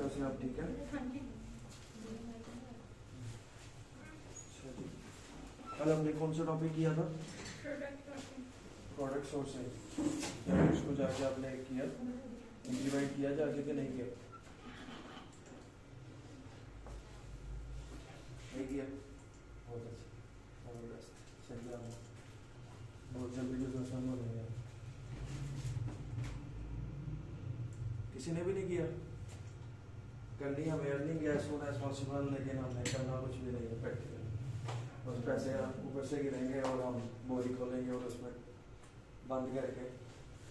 अच्छे से आप ठीक है? हाँ जी। अच्छा जी, कल हमने कौन सा टॉपिक किया था? Product sourcing. उसको जाके आपने किया, इम्प्लीमेंट किया जाके कि नहीं किया? नहीं किया? बहुत अच्छा, ऑल द बेस्ट। सही है, बहुत जल्दी बिजनेस मैन बनेंगे। किसी ने भी नहीं किया? करनी हमें अर्निंग है सोना एज पॉसिबल, लेकिन हमने करना कुछ भी नहीं है प्रैक्टिकल। बस पैसे ऊपर से गिरेंगे और हम बोरी खोलेंगे और उसमें बंद करके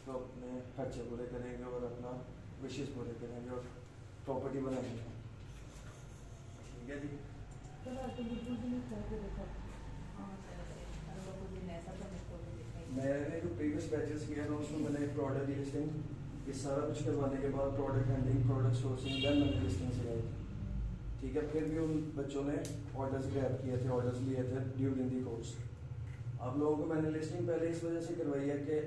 तो अपने खर्चे पूरे करेंगे और अपना विशेष पूरे करेंगे और प्रॉपर्टी बनाएंगे। ठीक है जी। मैंने जो प्रीवियस बैचेस किया ना उसमें मैंने प्रोडक्ट लिस्टिंग, ये सारा कुछ करवाने के बाद product handling, product sourcing, then मैंने लिस्टिंग सिखाई। ठीक है, फिर भी उन बच्चों ने ऑर्डर्स ग्रैब किए थे, ऑर्डर्स लिए थे ड्यूरिंग दी कोर्स। आप लोगों को मैंने लिस्टिंग पहले इस वजह से करवाई है कि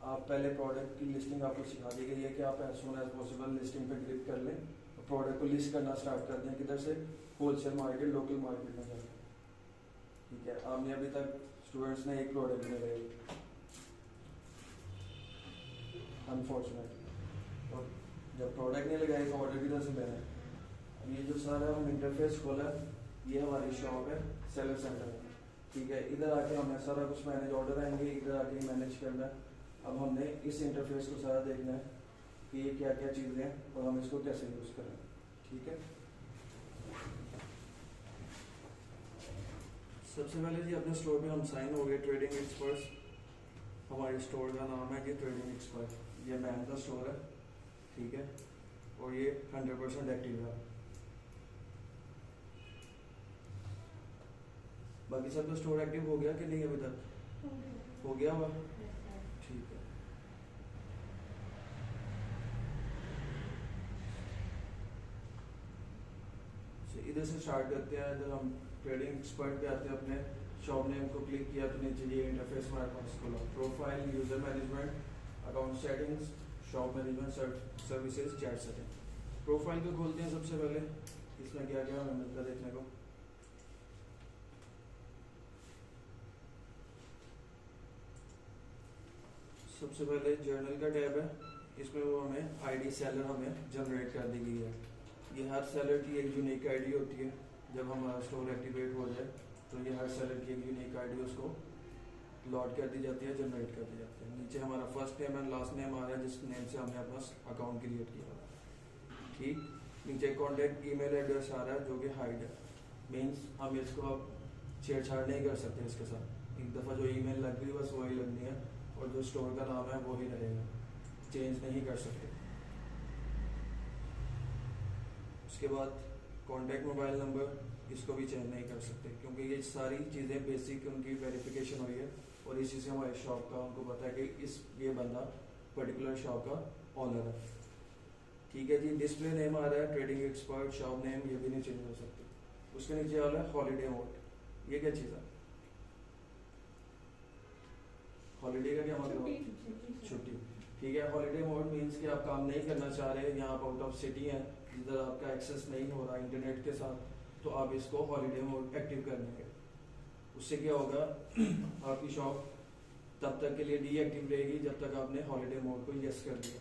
आप पहले प्रोडक्ट की लिस्टिंग आपको सिखा दी गई है कि आप as soon as possible listing पे क्लिक कर लें और प्रोडक्ट को लिस्ट करना स्टार्ट कर दें, किधर से? होलसेल मार्केट, लोकल मार्केट में जाकर। ठीक है, आपने अभी तक स्टूडेंट्स ने एक प्रोडक्ट नहीं लगाई अनफॉर्चुनेटली, और जब प्रोडक्ट नहीं लगाए तो ऑर्डर किधर से लेना है? अब ये जो सारा हम इंटरफेस खोला, ये हमारी शॉप है सेलर सेंटर में। ठीक है, इधर आके हमें सारा कुछ मैनेज, ऑर्डर आएंगे इधर आके मैनेज करना है। अब हमने इस इंटरफेस को सारा देखना है कि ये क्या क्या चीज़ें हैं और हम इसको कैसे यूज़ करें। ठीक है, सबसे पहले जी अपने स्टोर पे हम साइन हो गए ट्रेडिंग एक्सपर्ट्स। हमारे स्टोर का नाम है कि ट्रेडिंग एक्सपर्ट, ये मैन का स्टोर है। ठीक है, और ये 100% एक्टिव है। बाकी सब तो स्टोर एक्टिव हो गया कि नहीं अभी तक? हो गया हुआ? ठीक है, इधर से स्टार्ट करते हैं। इधर हम ट्रेडिंग एक्सपर्ट पे आते हैं, अपने शॉप नेम को क्लिक किया तो नीचे ये इंटरफेस हमारे पास खुला, profile, user management, account settings, shop management, services, chat setting. Profile को खोलते हैं सबसे पहले, इसमें क्या क्या हमें मिलता है देखने को। सबसे पहले जर्नल का टैब है, इसमें वो हमें आईडी सेलर हमें जनरेट कर दी गई है। ये हर सेलर की एक यूनिक आईडी होती है। जब हमारा स्टोर एक्टिवेट हो जाए तो ये हर सेलर की एक यूनिक आईडी उसको लॉड कर दी जाती है, जनरेट कर दी जाती है। नीचे हमारा first name and last name आ रहा है, जिस नेम से हमने अपना अकाउंट क्रिएट किया है। ठीक, नीचे कॉन्टेक्ट ईमेल एड्रेस आ रहा है जो कि हाइड है, मीन्स हम इसको अब छेड़छाड़ नहीं कर सकते इसके साथ। एक दफ़ा जो ईमेल लग गई बस वही लगनी है और जो स्टोर का नाम है वो ही रहेगा, चेंज नहीं कर सकते। उसके बाद कॉन्टैक्ट मोबाइल नंबर, इसको भी चेंज नहीं कर सकते क्योंकि ये सारी चीज़ें बेसिक उनकी वेरिफिकेशन हुई है और इसी से हमारे शॉप का उनको पता है कि ये बंदा पर्टिकुलर शॉप का ऑनर है। ठीक है जी, डिस्प्ले नेम आ रहा है ट्रेडिंग एक्सपर्ट, शॉप नेम, ये भी नहीं चेंज हो सकते। उसके नीचे आ रहा है हॉलीडे मोड, ये क्या चीज़ है? हॉलीडे का क्या मतलब? छुट्टी। ठीक है, हॉलीडे मोड मीन्स कि आप काम नहीं करना चाह रहे, यहाँ आप आउट ऑफ सिटी हैं, जिधर आपका एक्सेस नहीं हो रहा इंटरनेट के साथ, तो आप इसको हॉलीडे मोड एक्टिव कर देंगे। उससे क्या होगा, आपकी शॉप तब तक के लिए डीएक्टिव रहेगी जब तक आपने हॉलीडे मोड को यस कर दिया।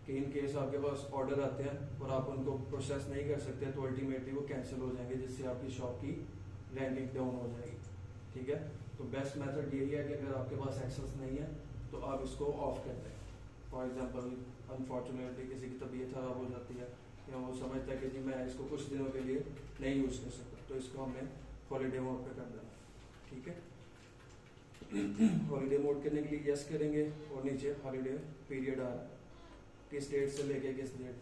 कि इन केस आपके पास ऑर्डर आते हैं और आप उनको प्रोसेस नहीं कर सकते तो अल्टीमेटली वो कैंसिल हो जाएंगे, जिससे आपकी शॉप की रैंकिंग डाउन हो जाएगी। ठीक है, तो बेस्ट मेथड यही है कि अगर आपके पास एक्सेस नहीं है तो आप इसको ऑफ कर दें। फॉर एग्जाम्पल अनफॉर्चुनेटली किसी की तबीयत खराब हो जाती है या वो समझता है कि जी मैं इसको कुछ दिनों के लिए नहीं यूज़ कर सकता, तो इसको हमने हॉलीडे मोड पे कर देना। ठीक है, हॉलीडे मोड करने के लिए यस करेंगे और नीचे हॉलीडे पीरियड आ रहा है, किस डेट से लेके किस डेट।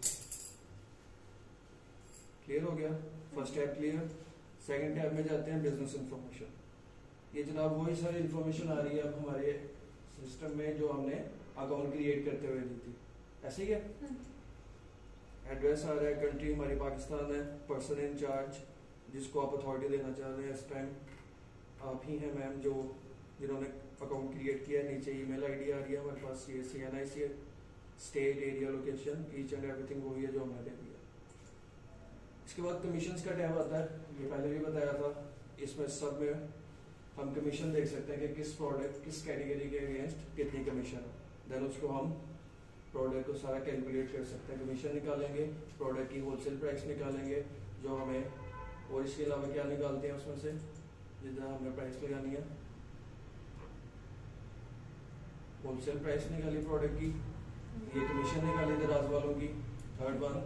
क्लियर हो गया, first tab clear. Second tab में जाते हैं बिजनेस इंफॉर्मेशन। ये जनाब वही सारी इंफॉर्मेशन आ रही है अब हमारे सिस्टम में जो हमने अकाउंट क्रिएट करते हुए दी थी, ऐसे ही है। एड्रेस आ रहा है, कंट्री हमारी पाकिस्तान है, पर्सन इन चार्ज जिसको आप अथॉरिटी देना चाह रहे हैं इस टाइम आप ही हैं मैम, जो जिन्होंने अकाउंट क्रिएट किया है। नीचे ईमेल आईडी आ रही है हमारे पास, CSC, NIC, state, area, location, each and everything वही है जो हमने दे दिया। इसके बाद कमीशंस का टैब आता है, ये पहले भी बताया था। इसमें सब में हम कमीशन देख सकते हैं कि किस प्रोडक्ट किस कैटेगरी के अगेंस्ट कितनी कमीशन है। देन उसको हम प्रोडक्ट को सारा कैलकुलेट कर सकते हैं, कमीशन निकालेंगे, प्रोडक्ट की होलसेल प्राइस निकालेंगे जो हमें, और इसके अलावा क्या निकालते हैं उसमें से जितना हमें प्राइस लगानी है, होलसेल प्राइस निकाली प्रोडक्ट की, ये कमीशन निकाली दराज वालों की। थर्ड वन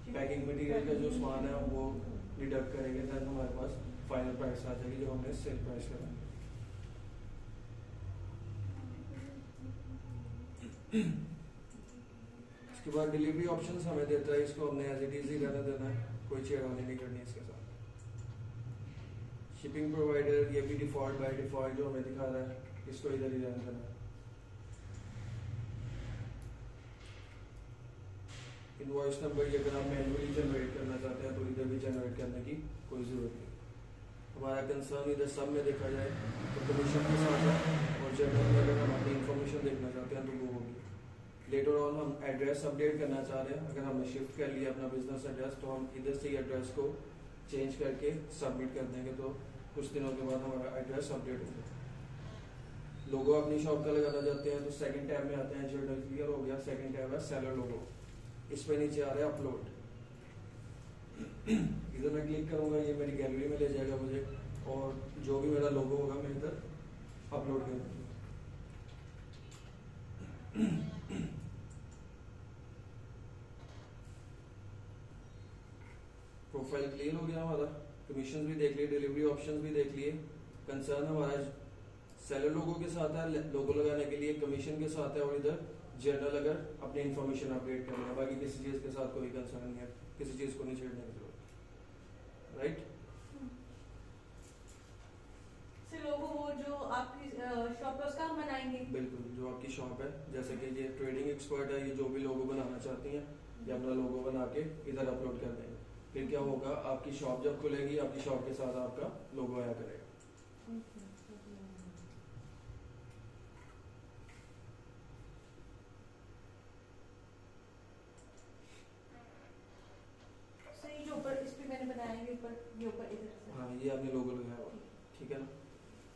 पैकिंग मटेरियल का जो सामान है वो डिडक्ट करेंगे, देन हमारे पास फाइनल प्राइस आ जाएगी जो हमने सेल प्राइस करानी। इसके बाद डिलीवरी ऑप्शंस हमें देता है, इसको हमने एज इट इज ही रहने देना है, कोई छेड़खानी नहीं करनी इसके साथ। शिपिंग प्रोवाइडर ये भी डिफॉल्ट बाय डिफॉल्ट जो हमें दिखा रहा है, इसको इधर ही रहने देना है। इनवॉइस नंबर ये अगर आप मैन्युअली जनरेट करना चाहते हैं तो इधर भी जनरेट करने की कोई ज़रूरत नहीं। हमारा कंसर्न इधर सब में देखा जाए तो कमीशन के साथ है, और जनरल में अगर हम अपनी इन्फॉर्मेशन देखना चाहते हैं तो वो होगी। लेटर ऑन हम एड्रेस अपडेट करना चाह रहे हैं, अगर हमने शिफ्ट कर लिया अपना बिजनेस एड्रेस तो हम इधर से ही एड्रेस को चेंज करके सबमिट कर देंगे, तो कुछ दिनों के बाद हमारा एड्रेस अपडेट हो जाएगा। लोगो अपनी शॉप का लगाना चाहते हैं तो सेकंड टैब में आते हैं, जर्नल क्लियर हो गया। सेकंड टैब है सेलर लोगो, इस पे नीचे आ रहा है अपलोड, इधर मैं क्लिक करूंगा ये मेरी गैलरी में ले जाएगा मुझे, और जो भी मेरा लोगो होगा मैं इधर अपलोड कर दूंगा। प्रोफाइल क्लियर हो गया हमारा, कमीशन भी देख लिए, डिलीवरी ऑप्शंस भी देख लिए। कंसर्न हमारा सेलर लोगो के साथ है, लोगो लगाने के लिए कमीशन के साथ है, और इधर जर्नल अगर अपनी इन्फॉर्मेशन अपडेट करना है, बाकी किसी चीज के साथ कोई कंसर्न नहीं है, किसी चीज को नहीं छेड़ने की जरूरत। राइट, लोगो वो जो आपकी शॉप है उसका हम बनाएंगे। बिल्कुल, जो आपकी शॉप है, जैसे कि ये ट्रेडिंग एक्सपर्ट है, ये जो भी लोगो बनाना चाहती हैं ये अपना लोगो बना के इधर अपलोड कर देंगे। फिर क्या होगा, आपकी शॉप जब खुलेगी आपकी शॉप के साथ आपका लोगो आया करेगा। जो ऊपर इस पे मैंने बनाया है, ऊपर ये ऊपर इधर से, हाँ ये आपने लोगो लगाया हुआ, ठीक है ना,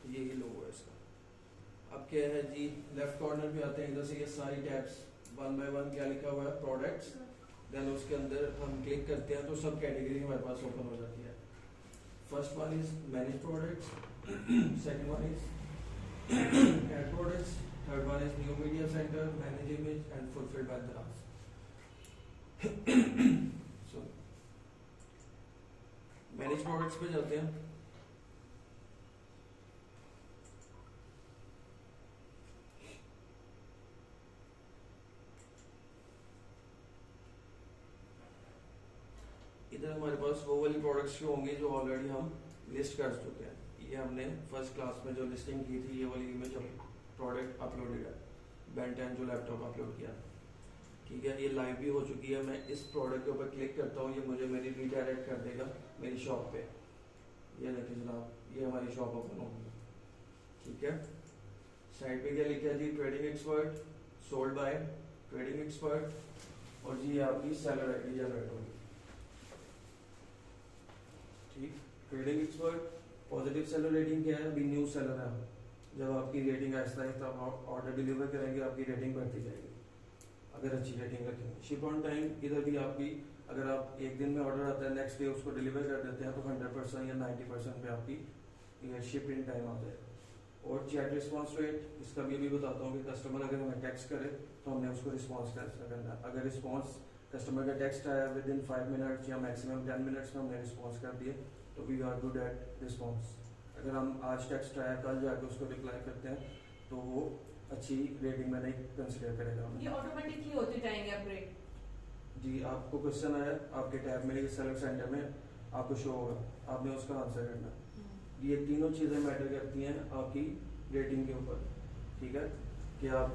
तो यही लोगो है इसका। अब क्या है जी, लेफ्ट कॉर्नर पे आते हैं, इधर से ये सारी टैब्स वन बाय वन क्या लिखा हुआ है, प्रोडक्ट्स। देन उसके अंदर हम क्लिक करते हैं तो सब कैटेगरी हमारे पास ओपन हो जाती है। First one is manage products, second one is add products, third one is new media centre, manage image and fulfilled by Daraz. So manage products पे जाते हैं। इधर हमारे पास वो वाली प्रोडक्ट्स जो होंगे जो ऑलरेडी हम लिस्ट कर चुके हैं। ये हमने फर्स्ट क्लास में जो लिस्टिंग की थी, ये वाली इमेज प्रोडक्ट अपलोडेड है, Ben 10 जो लैपटॉप अपलोड किया, ठीक है, ये लाइव भी हो चुकी है। मैं इस प्रोडक्ट के ऊपर क्लिक करता हूँ, ये मुझे मेरी रीडायरेक्ट कर देगा मेरी शॉप पे। ये देखिए जनाब, ये हमारी शॉप ओपन होगी, ठीक है। साइड पे क्या लिखा है जी, trading expert, sold by trading expert, और जी आपकी सेलर आईडी जनरेट होगी, ठीक। Trading expert, positive seller rating क्या है, अभी न्यू सेलर है, जब आपकी rating Aahista Aahista order deliver करेंगे आपकी रेटिंग बढ़ती जाएगी अगर अच्छी रेटिंग रखेंगे। शिप ऑन टाइम, इधर भी आपकी अगर आप एक दिन में ऑर्डर आता है नेक्स्ट डे उसको डिलीवर कर देते हैं तो 100% या 90% पे आपकी शिप इन टाइम आ जाएगा। और चैट रिस्पॉन्स रेट, इसका भी अभी बताता हूँ कि कस्टमर अगर हमें टेक्स्ट करे तो हमने उसको रिस्पॉन्स कैसे करना है। अगर रिस्पॉन्स कस्टमर का टेक्स्ट आया विद इन 5 मिनट्स या मैक्सिमम 10 मिनट्स में हमने रिस्पॉन्स कर दिए तो we are good at response. अगर हम आज टेक्स्ट आया कल जाकर उसको रिप्लाई करते हैं तो वो अच्छी रेटिंग में नहीं कंसिडर करेगा। ये ऑटोमेटिकली होते जाएंगे अपग्रेड। जी, आपको क्वेश्चन आया आपके टैब में सेलेक्ट सेंटर में आपको शो होगा, आपने उसका आंसर करना है। ये तीनों चीज़ें मैटर करती हैं आपकी रेटिंग के ऊपर, ठीक है, कि आप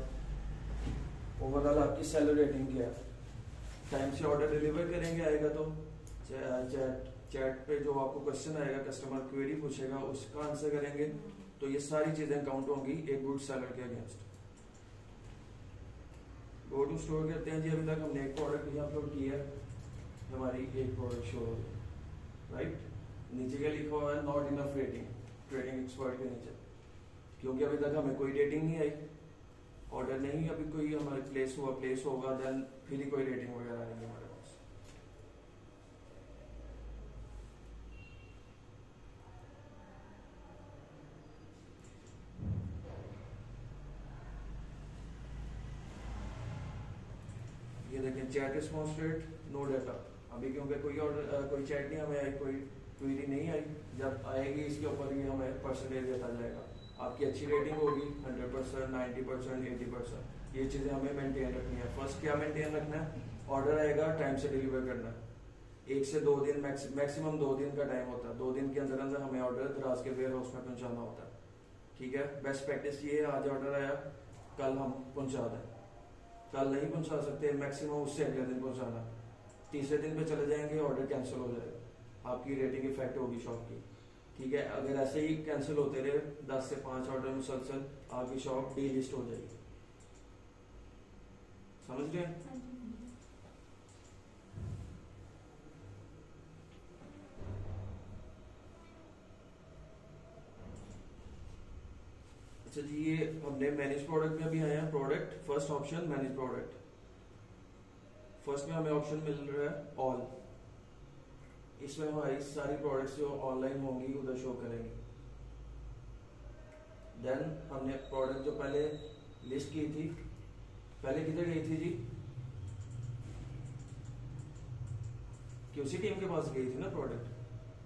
ओवरऑल आपकी सेलर रेटिंग क्या है। टाइम से ऑर्डर डिलीवर करेंगे आएगा तो चैट पे जो आपको क्वेश्चन आएगा, कस्टमर क्वेरी पूछेगा, उसका आंसर करेंगे, तो ये सारी चीजें काउंट होंगी एक गुड सेलर के अगेंस्ट। गो टू स्टोर करते हैं जी, अभी तक हमने एक प्रोडक्ट भी अपलोड किया है, हमारी एक प्रोडक्ट शो हो गई। राइट। नीचे क्या लिखा हुआ है, not enough rating, trading expert के नीचे, क्योंकि अभी तक हमें कोई रेटिंग नहीं आई, ऑर्डर नहीं अभी कोई हमारे प्लेस होगा देन फिर ही कोई रेटिंग वगैरह आएगी हमारे पास। ये देखें, chat response rate no data, अभी क्योंकि कोई ऑर्डर कोई चैट नहीं हमें आई, कोई क्वेरी नहीं आई, जब आएगी इसके ऊपर ही हमें परसेंटेज देता जाएगा। आपकी अच्छी रेटिंग होगी 100%, 90%, 80%, ये चीज़ें हमें मेंटेन रखनी है। फर्स्ट क्या मेंटेन रखना है, ऑर्डर आएगा टाइम से डिलीवर करना है। 1 से 2 दिन मैक्सिमम 2 दिन का टाइम होता है, 2 दिन के अंदर अंदर हमें ऑर्डर दराज के वेयर हाउस में पहुंचाना होता है। ठीक है, बेस्ट प्रैक्टिस ये है, आज ऑर्डर आया कल हम पहुंचा दें, कल नहीं पहुंचा सकते, मैक्सिमम उससे अगले दिन पहुंचाना। तीसरे दिन पे चले जाएंगे ऑर्डर कैंसिल हो जाएगा, आपकी रेटिंग इफेक्ट होगी शॉप की। ठीक है, अगर ऐसे ही कैंसिल होते रहे 10 से 5 ऑर्डर मुसलसल, आपकी शॉप डी लिस्ट हो जाएगी। समझ रहे हैं? अच्छा जी, ये हमने मैनेज प्रोडक्ट में भी आया है, product first option manage product. First में हमें ऑप्शन मिल रहा है ऑल, इसमें हमारी सारी प्रोडक्ट्स जो ऑनलाइन होंगी उधर शो करेंगी। देन हमने प्रोडक्ट जो पहले लिस्ट की थी, पहले किधर गई थी जी, क्यूसी टीम के पास गई थी ना प्रोडक्ट,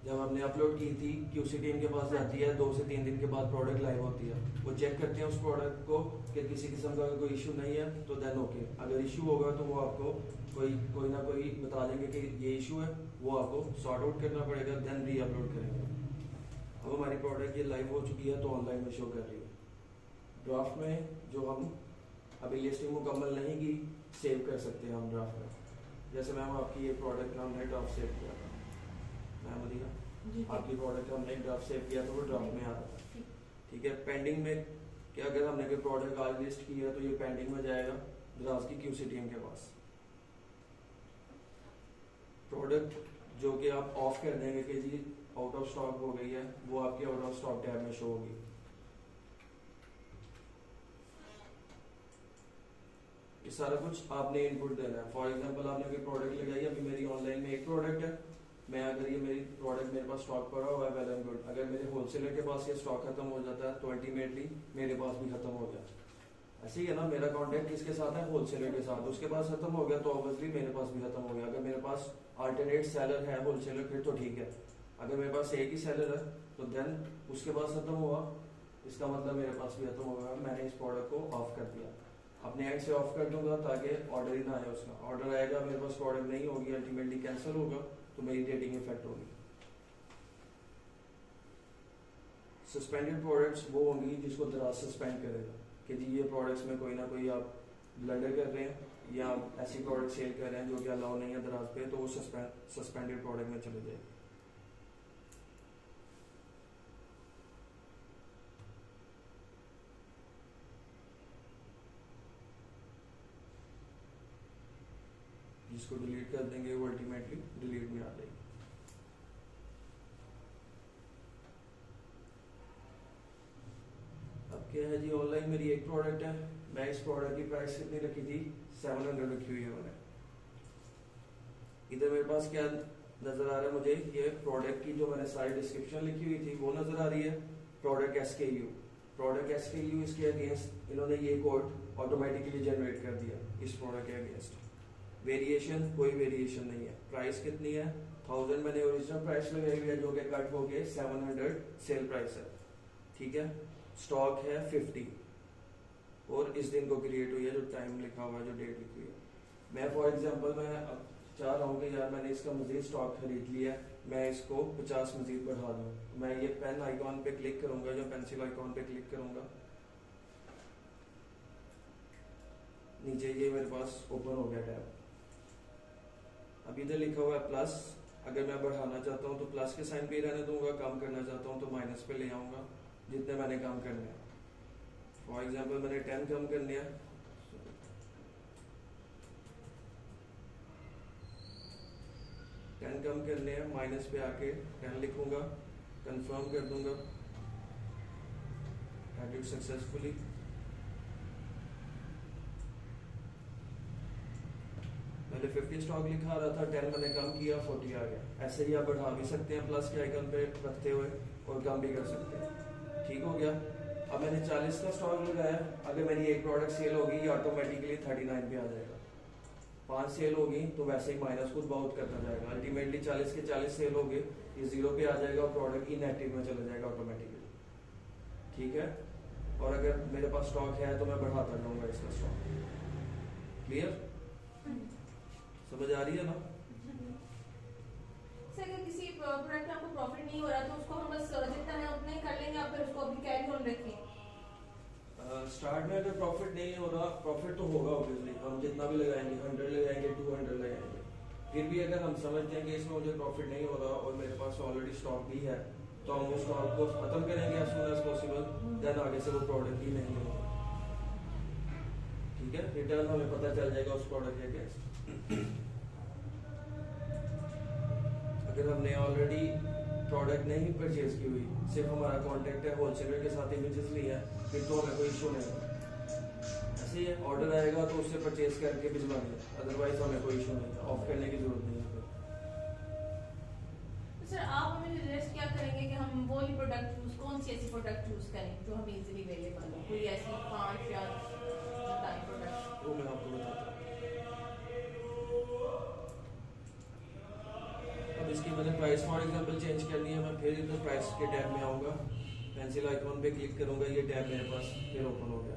जब हमने अपलोड की थी क्यूसी टीम के पास जाती है, 2 से 3 दिन के बाद प्रोडक्ट लाइव होती है, वो चेक करते हैं उस प्रोडक्ट को कि किसी किस्म का कोई इशू नहीं है तो देन ओके, अगर इशू होगा तो वो आपको कोई ना कोई बता देंगे कि ये इशू है, वो आपको सॉर्ट आउट करना पड़ेगा, देन री अपलोड करेंगे। अब हमारी प्रोडक्ट ये लाइव हो चुकी है तो ऑनलाइन में शो कर रही है। ड्राफ्ट में जो हम अभी लिस्टिंग मुकम्मल नहीं की, सेव कर सकते हैं हम ड्राफ्ट में। जैसे मैम आपकी ये प्रोडक्ट का हमने ड्राफ्ट सेव किया था, मैम मदीना आपकी प्रोडक्ट का हमने ड्राफ्ट सेव किया तो वो ड्राफ्ट में आ रहा था। ठीक है, पेंडिंग में कि अगर हमने कोई प्रोडक्ट आज लिस्ट किया तो ये पेंडिंग में जाएगा द्रास की क्यूसी टीम के पास। प्रोडक्ट जो कि आप ऑफ कर देंगे कि जी आउट ऑफ स्टॉक हो गई है, वो आपकी आउट ऑफ स्टॉक टैब में शो होगी। ये सारा कुछ आपने इनपुट देना है। फॉर एग्जांपल आपने कोई प्रोडक्ट लगाई, अभी मेरी ऑनलाइन में एक प्रोडक्ट है, मैं अगर ये मेरी प्रोडक्ट मेरे पास स्टॉक पड़ा हुआ है, वेल एंड गुड। अगर मेरे होलसेलर के पास ये स्टॉक खत्म हो जाता है तो अल्टीमेटली मेरे पास भी खत्म हो गया। ऐसे ही है ना, मेरा कॉन्टेक्ट किसके साथ है, होलसेलर के साथ, उसके पास खत्म हो गया तो ऑब्वियसली मेरे पास भी खत्म हो गया। अगर मेरे पास अल्टरनेट सेलर है होलसेलर फिर तो ठीक है, अगर मेरे पास एक ही सेलर है तो देन उसके पास खत्म हुआ, इसका मतलब मेरे पास भी खत्म होगा। मैंने इस प्रोडक्ट को ऑफ कर दिया, अपने एंड से ऑफ कर दूंगा ताकि ऑर्डर ही ना आए उसका। ऑर्डर आएगा मेरे पास प्रोडक्ट नहीं होगी, अल्टीमेटली कैंसिल होगा तो मेरी रेटिंग इफेक्ट होगी। सस्पेंडेड प्रोडक्ट्स वो होंगी जिसको दराज सस्पेंड करेगा कि जी ये प्रोडक्ट्स में कोई ना कोई आप ब्लंडर कर रहे हैं या ऐसी प्रोडक्ट सेल कर रहे हैं जो कि अलाउ नहीं है दराज पे, तो वो सस्पेंडेड प्रोडक्ट में चले जाएगी। जिसको डिलीट कर देंगे वो अल्टीमेटली डिलीट में आ जाएगी। अब क्या है जी, ऑनलाइन मेरी एक प्रोडक्ट है, मैं इस प्रोडक्ट की प्राइस कितनी रखी थी, 700 रखी हुई है मैंने। इधर मेरे पास क्या नजर आ रहा है, मुझे ये प्रोडक्ट की जो मैंने सारी डिस्क्रिप्शन लिखी हुई थी वो नजर आ रही है। प्रोडक्ट SKU इसके अगेंस्ट इन्होंने ये कोड ऑटोमेटिकली जनरेट कर दिया इस प्रोडक्ट के अगेंस्ट। वेरिएशन, कोई वेरिएशन नहीं है। प्राइस कितनी है, 1000 मैंने ओरिजिनल प्राइस लगाई हुई है जो कि कट हो गए 700 सेल प्राइस है। ठीक है, स्टॉक है 50 और इस दिन को क्रिएट हुई है, जो टाइम लिखा हुआ है, जो डेट लिखी हुई है। मैं फॉर एग्जांपल मैं अब चाह रहा हूँ कि यार मैंने इसका मजीद स्टॉक खरीद लिया, मैं इसको 50 मजीद बढ़ा दूँ। मैं ये पेन आइकॉन पे क्लिक करूंगा या पेंसिल आइकॉन पे क्लिक करूंगा, नीचे ये मेरे पास ओपन हो गया टैब। अब इधर लिखा हुआ है प्लस, अगर मैं बढ़ाना चाहता हूँ तो प्लस के साइन पे ही रहने दूंगा, कम करना चाहता हूँ तो माइनस पे ले आऊंगा जितने मैंने कम करने हैं। फॉर एग्जांपल मैंने 10 कम करने हैं, 10 10 कम करने हैं, माइनस पे आके 10 लिखूंगा, कंफर्म कर दूंगा, एडिट सक्सेसफुली। पहले 50 स्टॉक लिखा रहा था, 10 मैंने कम किया, 40 आ गया। ऐसे ही आप बढ़ा भी सकते हैं प्लस के आइकन पे रखते हुए, और कम भी कर सकते हैं। ठीक हो गया। अब मैंने 40 का स्टॉक लगाया, अगर मेरी एक प्रोडक्ट सेल होगी ये ऑटोमेटिकली 39 पे आ जाएगा। 5 सेल होगी तो वैसे ही माइनस खुद बहुत करता जाएगा, अल्टीमेटली 40 के 40 सेल हो गए, ये 0 पे आ जाएगा और प्रोडक्ट इनएक्टिव में चला जाएगा ऑटोमेटिकली। ठीक है। और अगर मेरे पास स्टॉक है तो मैं बढ़ाता जाऊंगा इसका स्टॉक। क्लियर? समझ आ रही है ना? सर अगर किसी प्रोडक्ट में आपको प्रॉफिट नहीं हो रहा तो उसको हम बस जितना है उतना ही कर लेंगे, आप फिर उसको अभी कैरी ऑन रखें? स्टार्ट में अगर प्रॉफिट नहीं हो रहा, प्रॉफिट तो होगा ऑब्वियसली, हम जितना भी लगाएंगे, 100 लगाएंगे, 200 लगाएंगे, फिर भी अगर हम समझते हैं कि इसमें मुझे प्रॉफिट नहीं हो रहा और मेरे पास ऑलरेडी स्टॉक भी है, तो हम उस स्टॉक को खत्म करेंगे as soon as possible, then आगे से वो प्रोडक्ट ही नहीं होगा। ठीक है। रिटर्न हमें पता चल जाएगा उस प्रोडक्ट के अगेंस्ट। अगर हमने ऑलरेडी प्रोडक्ट नहीं परचेज की हुई, सिर्फ हमारा कॉन्टेक्ट है होलसेलर के साथ इमेजेस लिए हैं, फिर तो हमें कोई इशू नहीं है। ऐसे ही ऑर्डर आएगा तो उससे परचेज करके भिजवा दें, अदरवाइज हमें कोई इशू नहीं है, ऑफ करने की जरूरत नहीं है। तो सर आप हमें सजेस्ट क्या करेंगे कि हम वो ही प्रोडक्ट चूज, कौन सी ऐसी प्रोडक्ट चूज करें जो हमें इजीली अवेलेबल हो? कोई ऐसी 5 या 10 प्रोडक्ट? वो मैं आपको बताता हूँ। अब इसकी मैंने प्राइस फॉर एग्जांपल चेंज करनी है, मैं फिर इधर प्राइस के टैब में आऊँगा, पेंसिल आइकॉन पे क्लिक करूँगा, ये टैब मेरे पास फिर ओपन हो गया।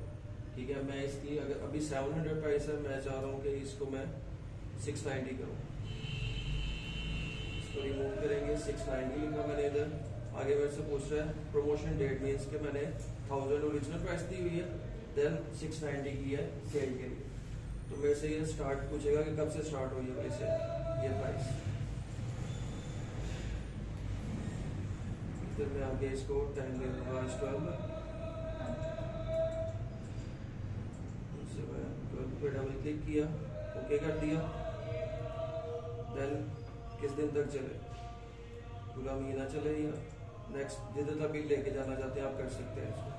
ठीक है। मैं इसकी अगर अभी 700 प्राइस है, मैं चाह रहा हूँ कि इसको मैं 690 करूँ। इसको रिमूव करेंगे, 690 लिखा मैंने इधर। आगे मेरे से पूछ रहा है प्रमोशन डेट, मीन्स के मैंने 1000 ओरिजिनल प्राइस दी हुई है, देन 690 की है सेल के लिए। तो मेरे से ये स्टार्ट पूछेगा कि कब से स्टार्ट हुई है वैसे ये प्राइस। फिर मैं आगे इसको टाइम दे दूंगा 12 पे डबल क्लिक किया, ओके कर दिया। देन किस दिन तक चले, पूरा महीना चले या नेक्स्ट जिधर तक भी लेके जाना चाहते हैं आप कर सकते हैं इसको।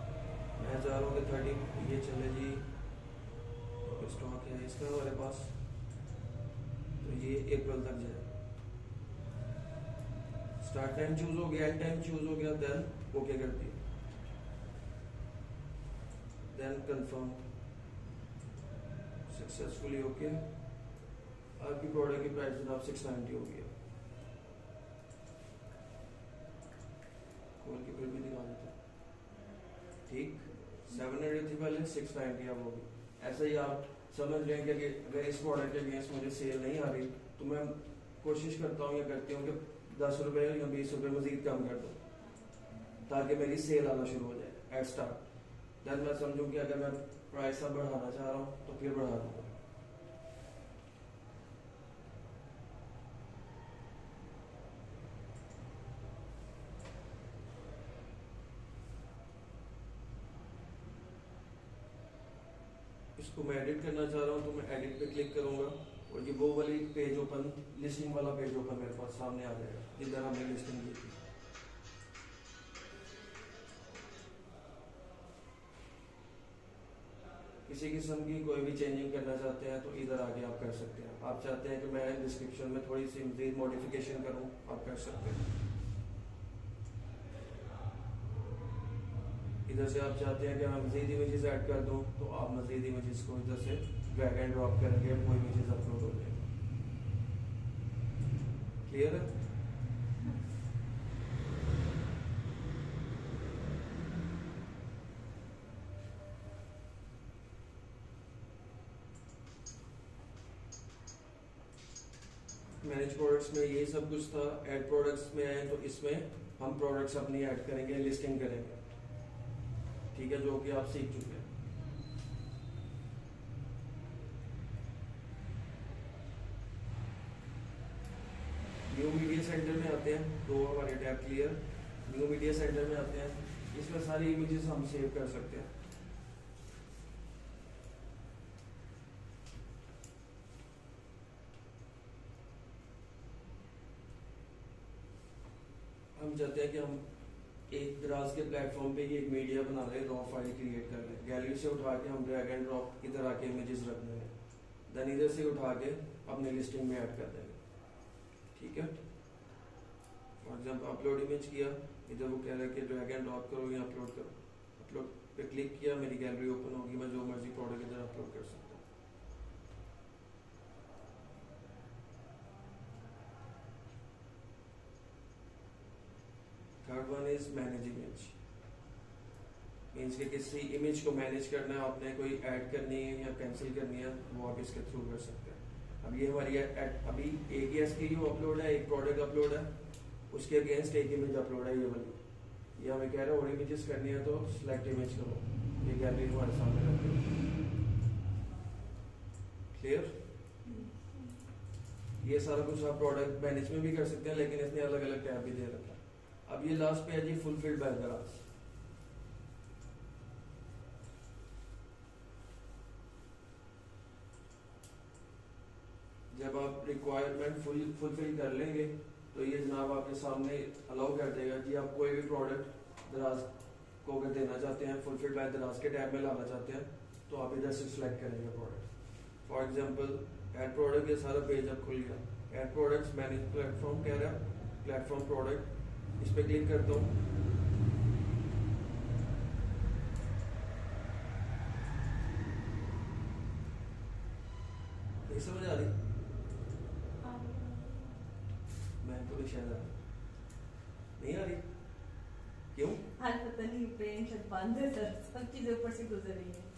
मैं चाह रहा हूँ कि 30 ये चले जी, स्टॉक है इसका हमारे पास, तो ये अप्रैल तक जाए। स्टार्ट टाइम चूज हो गया, एंड टाइम चूज हो गया, देन ओके कर दिया, देन कंफर्म, सक्सेसफुली ओके। आपकी प्रोडक्ट की प्राइस जनाब 690 हो गया। खोल के फिर भी दिखा देता। ठीक, 700 थी पहले, 690 अब होगी। ऐसा ही आप समझ लें कि अगर इस प्रोडक्ट के अगेंस्ट मुझे सेल नहीं आ रही तो मैं कोशिश करता हूँ या करती हूँ कि 10 रुपये या 20 रुपये मजीद कम कर दूँ ताकि मेरी सेल आना शुरू हो जाए एट स्टार्ट। देन मैं समझूँ कि अगर मैं प्राइस अब बढ़ाना चाह रहा हूँ तो फिर बढ़ा दूँगा। इसको मैं एडिट करना चाह रहा हूँ तो मैं एडिट पे क्लिक करूंगा और ये वो वाली पेज ओपन, लिस्टिंग वाला पेज ओपन मेरे पास सामने आ जाएगा जिधर हमने लिस्टिंग की थी। किसी किस्म की कोई भी चेंजिंग करना चाहते हैं तो इधर आके आप कर सकते हैं। आप चाहते हैं कि मैं डिस्क्रिप्शन में थोड़ी सी मजीद मॉडिफिकेशन करूँ, आप कर सकते हैं। इधर से आप चाहते हैं कि मैं मजीद इमेजेस ऐड कर दूं तो आप मजीद इमेजेस को इधर से ड्रैग एंड ड्रॉप करेंगे, वो इमेजेस अपलोड हो जाएंगे। क्लियर है? मैनेज प्रोडक्ट्स में यही सब कुछ था। ऐड प्रोडक्ट्स में आए तो इसमें हम प्रोडक्ट्स अपनी ऐड करेंगे, लिस्टिंग करेंगे। ठीक है, जो कि आप सीख चुके हैं। न्यू मीडिया सेंटर में आते हैं, तो हमारे tab clear. New media centre में आते हैं, इसमें सारी इमेजेस हम सेव कर सकते हैं। हम चाहते हैं कि हम एक दराज के प्लेटफॉर्म पे ही एक मीडिया बना रहे, रॉ फाइल क्रिएट कर रहे हैं, गैलरी से उठा के हम ड्रैग एंड ड्रॉप इधर आके इमेजेस रख देंगे, देन इधर से उठा के अपने लिस्टिंग में ऐड कर देंगे। ठीक है, फॉर एग्जाम्पल अपलोड इमेज किया, इधर वो कह रहा है कि ड्रैग एंड ड्रॉप करो या अपलोड करो, अपलोड पे क्लिक किया, मेरी गैलरी ओपन होगी, मैं जो मर्जी प्रोडक्ट इधर अपलोड कर सकता हूँ। Third one is manage image, means कि किसी इमेज को मैनेज करना है, आपने कोई ऐड करनी है या कैंसिल करनी है, वो आप इसके थ्रू कर सकते हैं। अब ये हमारी अभी एक ही SKU अपलोड है, एक प्रोडक्ट अपलोड है, उसके अगेंस्ट एक इमेज अपलोड है, ये वाली, ये हमें कह रहे हैं और इमेजेस करनी है तो सिलेक्ट इमेज करो, ये गैलरी हमारे सामने रखी है। क्लियर? ये सारा कुछ आप प्रोडक्ट मैनेज में भी कर सकते हैं, लेकिन इसने अलग अलग टैब भी दे रखा है। अब ये लास्ट पे है जी फुलफिल्ड बाय दराज। जब आप रिक्वायरमेंट फुलफिल कर लेंगे तो ये जनाब आपके सामने अलाउ कर देगा कि आप कोई भी प्रोडक्ट दराज को अगर देना चाहते हैं, फुलफिल्ड बाय दराज के टैब में लाना चाहते हैं, तो आप इधर से सिलेक्ट करेंगे product. For example add product, ये सारा पेज अब खुल गया, ऐड प्रोडक्ट्स मैनेज प्लेटफॉर्म कह रहा है, प्लेटफॉर्म प्रोडक्ट, इस पे क्लिक करता हूँ, नहीं समझ आ रही? मैं तो शायद नहीं आ रही, क्यों? हाल पता नहीं, ब्रेन शायद बंद है सर, सब चीजें ऊपर से गुजर रही है।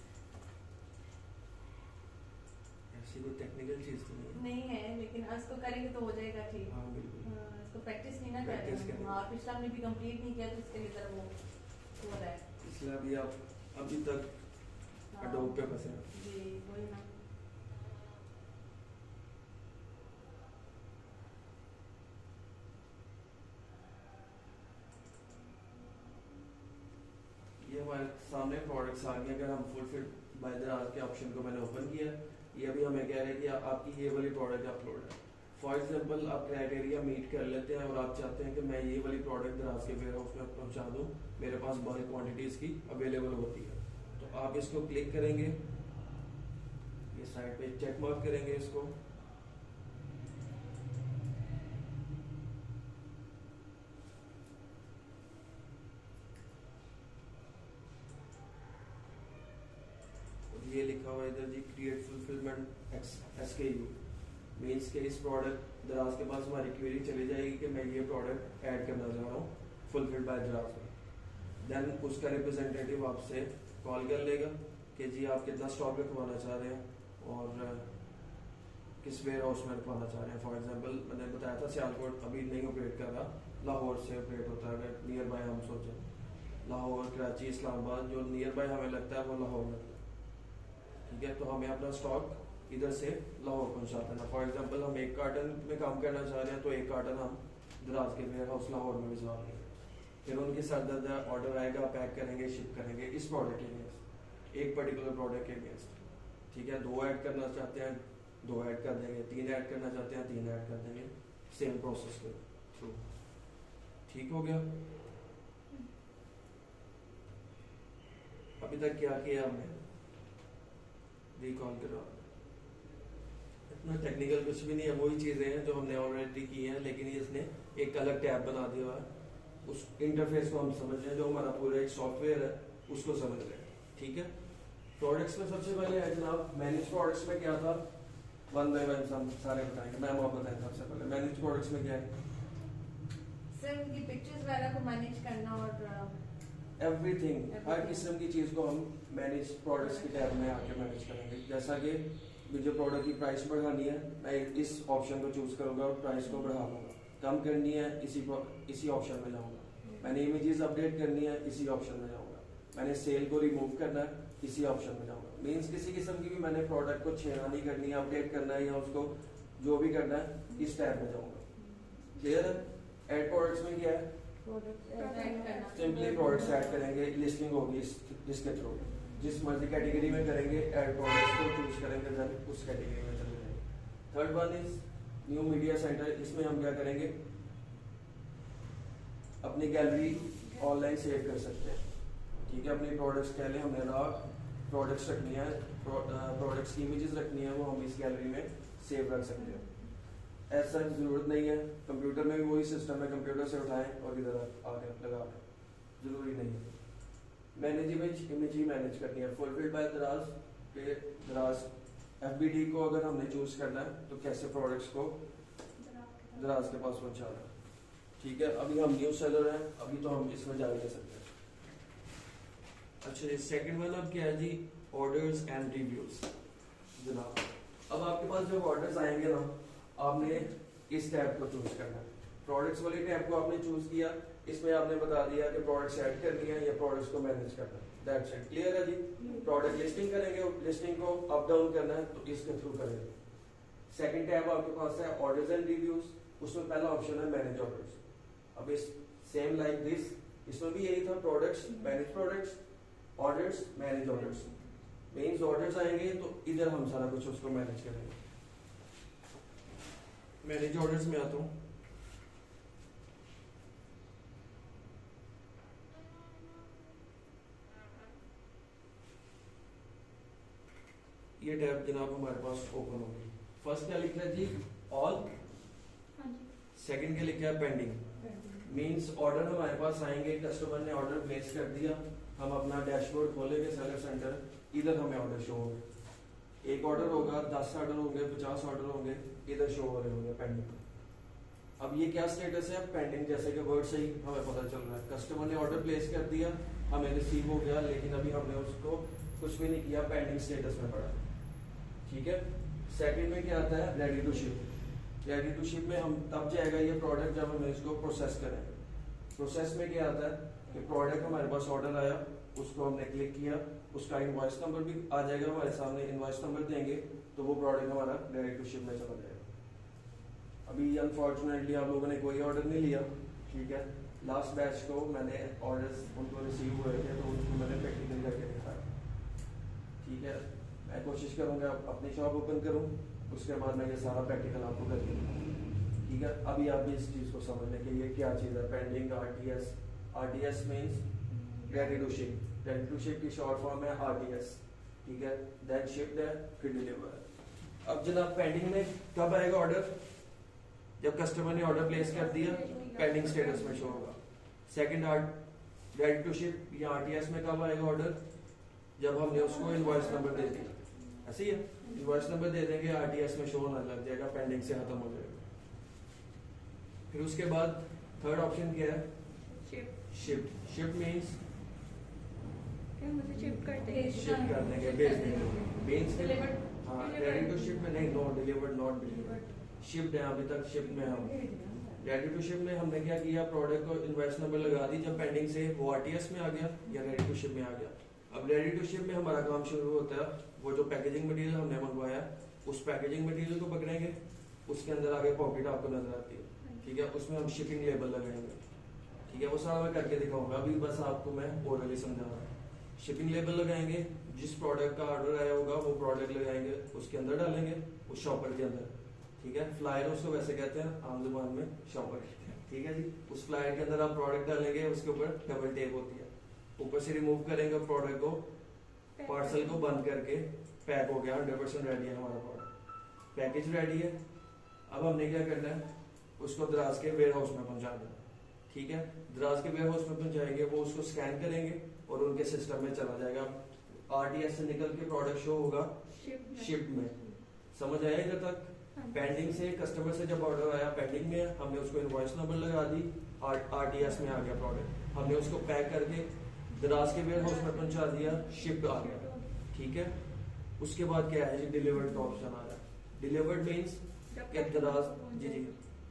ऐसी कोई टेक्निकल चीज तो नहीं है, लेकिन आज तो करेंगे तो हो जाएगा ठीक। हाँ बिल्कुल, इसको प्रैक्टिस नहीं ना कर रहे हैं। हाँ, पिछला हमने भी कंप्लीट नहीं किया तो इसके लिए जरा वो हो रहा है, इसलिए अभी आप अभी तक अडोब पे फंसे हैं। जी वही ना। ये हमारे सामने प्रोडक्ट्स आ गए। अगर हम फुलफिल बाय दराज के ऑप्शन को मैंने ओपन किया, ये अभी हमें कह रहे हैं कि आपकी ये वाली प्रोडक्ट अपलोड है। फॉर एग्जांपल आप क्राइटेरिया मीट कर लेते हैं और आप चाहते हैं कि मैं ये वाली प्रोडक्ट दराज के वेयर हाउस में पहुंचा दूं, मेरे पास बल्क क्वांटिटीज की अवेलेबल होती है, तो आप इसको क्लिक करेंगे, ये साइड पे चेक मार्क करेंगे इसको, ये लिखा हुआ है इधर जी क्रिएट फुलफिलमेंट SKU, मीन्स के इस प्रोडक्ट दराज के पास हमारी क्वेरी चली जाएगी कि मैं ये प्रोडक्ट ऐड करना चाह रहा हूँ फुलफिल्ड बाय दराज में। देन उसका रिप्रेजेंटेटिव आपसे कॉल कर लेगा कि जी आप कितना स्टॉक रखवाना चाह रहे हैं और किस वेयर हाउस में रखवाना चाह रहे हैं। फॉर एग्जांपल मैंने बताया था सियालकोट अभी नहीं ऑपरेट कर रहा, लाहौर से ऑपरेट होता है। अगर नियर बाय हम सोचें लाहौर, कराची, इस्लामाबाद, जो नियर बाय हमें लगता है वो लाहौर में, ठीक है, तो हमें अपना स्टॉक इधर से लाहौर पहुंचा देना। फॉर एग्जांपल हम एक कार्टन में काम करना चाह रहे हैं तो एक कार्टन हम दराज के वेयर हाउस लाहौर में भिजवा देंगे, फिर उनके साथ ऑर्डर आएगा, पैक करेंगे, शिप करेंगे इस प्रोडक्ट के अगेंस्ट, एक पर्टिकुलर प्रोडक्ट के अगेंस्ट, ठीक है। 2 ऐड करना चाहते हैं 2 ऐड कर देंगे, 3 ऐड करना चाहते हैं 3 ऐड कर देंगे, सेम प्रोसेस के थ्रू। ठीक हो गया? अभी तक क्या किया हमने, रिकॉल करो। इतना टेक्निकल कुछ भी नहीं है, वही चीजें हैं जो हमने ऑलरेडी की हैं, लेकिन इसने एक अलग टैब बना दिया हुआ है। उस इंटरफेस को हम समझ रहे हैं, जो हमारा पूरा एक सॉफ्टवेयर है उसको समझ रहे हैं, ठीक है। प्रोडक्ट्स में सबसे पहले है जनाब मैनेज प्रोडक्ट्स में क्या था, 1 बाय 1 हम सारे बताएंगे। मैम आप बताएं सबसे पहले मैनेज प्रोडक्ट्स में क्या है। सर उनकी पिक्चर्स वगैरह को मैनेज करना और एवरीथिंग, हर किस्म की चीज को हम मैनेज प्रोडक्ट्स के टैब में आके मैनेज करेंगे। जैसा कि मुझे प्रोडक्ट की प्राइस बढ़ानी है, मैं इस ऑप्शन को चूज करूंगा और प्राइस को बढ़ा दूंगा। कम करनी है इसी ऑप्शन में जाऊंगा। मैंने इमेजेस अपडेट करनी है इसी ऑप्शन में जाऊंगा। मैंने सेल को रिमूव करना है इसी ऑप्शन में जाऊंगा। मीन्स किसी किस्म की भी मैंने प्रोडक्ट को छेड़ा नहीं करनी है, अपडेट करना है या उसको जो भी करना है इस टैब में जाऊंगा। क्लियर है? एड प्रोडक्ट्स में क्या है, सिंपली प्रोडक्ट्स ऐड करेंगे, लिस्टिंग होगी जिसके थ्रू जिस मर्जी कैटेगरी में करेंगे ऐड प्रोडक्ट्स को चूज करेंगे, देन उस कैटेगरी में चले जाएंगे। Third one is new media centre. इसमें हम क्या करेंगे, अपनी गैलरी ऑनलाइन सेव कर सकते हैं। ठीक है, अपनी प्रोडक्ट्स कह लें, हमने रहा प्रोडक्ट्स रखनी है, प्रोडक्ट्स की इमेजेस रखनी है, वो हम इस गैलरी में सेव रख सकते हैं। ऐसा जरूरत नहीं है, कंप्यूटर में भी वही सिस्टम है, कंप्यूटर से उठाएं और इधर आके लगा, जरूरी नहीं है। मैनेज इमेज ही मैनेज करनी है। फुलफिल्ड बाय दराज पे दराज FBD को अगर हमने चूज करना है तो कैसे प्रोडक्ट्स को दराज के पास पहुंचाना है। ठीक है, अभी हम न्यू सेलर हैं, अभी तो हम इसमें जा नहीं सकते। अच्छा, सेकंड वन अब क्या है जी, ऑर्डर्स एंड रिव्यूज। जनाब अब आपके पास जब ऑर्डर्स आएंगे ना, आपने इस टैब को चूज करना है। प्रोडक्ट्स वाले टैब को आपने चूज किया, इसमें आपने बता दिया कि प्रोडक्ट्स ऐड करनी है या प्रोडक्ट्स को मैनेज करना है। दैट्स इट, क्लियर है जी। प्रोडक्ट लिस्टिंग करेंगे, लिस्टिंग को अप डाउन करना है तो इसके थ्रू करेंगे। सेकंड टैब आपके पास है ऑर्डर्स एंड रिव्यूज, उसमें पहला ऑप्शन है मैनेज ऑर्डर्स। अब इस सेम लाइक दिस, इसमें भी यही था, products manage products, orders manage orders. Means orders आएंगे तो इधर हम सारा कुछ उसको मैनेज करेंगे। मैनेज ऑर्डर्स में आता हूं, ये टैब जनाब हमारे पास ओपन होगी। फर्स्ट क्या लिखा है जी, ऑल। सेकंड क्या लिखा है, पेंडिंग। मींस ऑर्डर हमारे पास आएंगे, कस्टमर ने ऑर्डर प्लेस कर दिया, हम अपना डैशबोर्ड खोलेंगे सेलर सेंटर, इधर हमें ऑर्डर शो होंगे। एक ऑर्डर होगा, 10 ऑर्डर होंगे, 50 ऑर्डर होंगे, इधर शो हो रहे होंगे पेंडिंग। अब ये क्या स्टेटस है, पेंडिंग। जैसे कि वर्ड से ही हमें पता चल रहा है, कस्टमर ने ऑर्डर प्लेस कर दिया, हमें रिसीव हो गया, लेकिन अभी हमने उसको कुछ भी नहीं किया, पेंडिंग स्टेटस में पड़ा। ठीक है, सेकंड में क्या आता है, ready to ship. Ready to ship में हम तब जाएगा ये प्रोडक्ट जब हम इसको प्रोसेस करें। प्रोसेस में क्या आता है कि प्रोडक्ट हमारे पास ऑर्डर आया, उसको हमने क्लिक किया, उसका इनवॉइस नंबर भी आ जाएगा हमारे सामने, इनवॉइस नंबर देंगे तो वो प्रोडक्ट हमारा रेडी टू शिप में चला जाएगा। अभी अनफॉर्चुनेटली आप लोगों ने कोई ऑर्डर नहीं लिया। ठीक है, लास्ट बैच को मैंने ऑर्डर्स उनको रिसीव हुए थे तो उनको मैंने प्रैक्टिकल करके दिखाया। ठीक है, मैं कोशिश करूंगा अपनी शॉप ओपन करूं, उसके बाद मैं ये सारा प्रैक्टिकल आपको करके दूंगा। ठीक है, अभी आप इस चीज को समझ लें कि ये क्या चीज है, pending RTS। RTS means ready to ship. Ready to ship की शॉर्ट फॉर्म है RTS। ठीक है, देन शिप्ड है, फिर डिलीवर है। अब जनाब पेंडिंग में कब आएगा ऑर्डर, जब कस्टमर ने ऑर्डर प्लेस कर दिया, पेंडिंग स्टेटस में शो होगा। सेकंड रेडी टू शिप या RTS में कब आएगा ऑर्डर, जब हमने उसको इनवॉइस नंबर दे दिया। ऐसे ही है, इनवॉइस नंबर दे देंगे, RTS में शो होने लग जाएगा, पेंडिंग से खत्म हो जाएगा। फिर उसके बाद थर्ड ऑप्शन क्या है, शिफ्ट। शिफ्ट मींस शिफ्ट कर देंगे, भेज देंगे। मींस हाँ, रेडी टू शिप में नहीं, not delivered, not delivered, shift है अभी तक, शिफ्ट में हम। रेडी टू शिप में हमने क्या किया, प्रोडक्ट को इनवॉइस नंबर लगा दी, जब पेंडिंग से वो RTS में आ गया या रेडी टू शिप में आ गया। अब रेडी टू शिप में हमारा काम शुरू होता है, वो जो पैकेजिंग मटेरियल हमने मंगवाया उस पैकेजिंग मटेरियल को पकड़ेंगे, उसके अंदर आगे पॉकेट आपको नजर आती है। ठीक है, उसमें हम शिपिंग लेबल लगाएंगे। ठीक है, वो सारा मैं करके दिखाऊंगा, अभी बस आपको मैं ओरली समझा रहा हूँ। शिपिंग लेबल लगाएंगे, जिस प्रोडक्ट का ऑर्डर आया होगा वो प्रोडक्ट लगाएंगे, उसके अंदर डालेंगे, उस शॉपर के अंदर। ठीक है, फ्लायर उसको वैसे कहते हैं, आम जुबान में शॉपर कहते हैं। ठीक है जी, उस फ्लायर के अंदर आप प्रोडक्ट डालेंगे, उसके ऊपर डबल टेप होती है, ऊपर से रिमूव करेंगे प्रोडक्ट को, पार्सल को बंद करके पैक हो गया, 100% रेडी है हमारा प्रोडक्ट, पैकेज रेडी है। अब हमने क्या करना है, उसको दराज के वेयर हाउस में पहुंचा देना। ठीक है, दराज के वेयर हाउस में पहुंचाएंगे, वो उसको स्कैन करेंगे और उनके सिस्टम में चला जाएगा। RTS से निकल के प्रोडक्ट शो होगा शिफ्ट में। समझ आया इधर तक? पेंडिंग से कस्टमर से जब ऑर्डर आया, पेंडिंग में हमने उसको इनवॉइस नंबर लगा दी, RTS में आ गया प्रोडक्ट, हमने उसको पैक करके दराज के वेयर हाउस में पहुंचा दिया, शिफ्ट आ गया। ठीक है, उसके बाद क्या है जी, डिलीवर्ड का ऑप्शन आ रहा है। डिलीवर्ड मींस कि दराज जी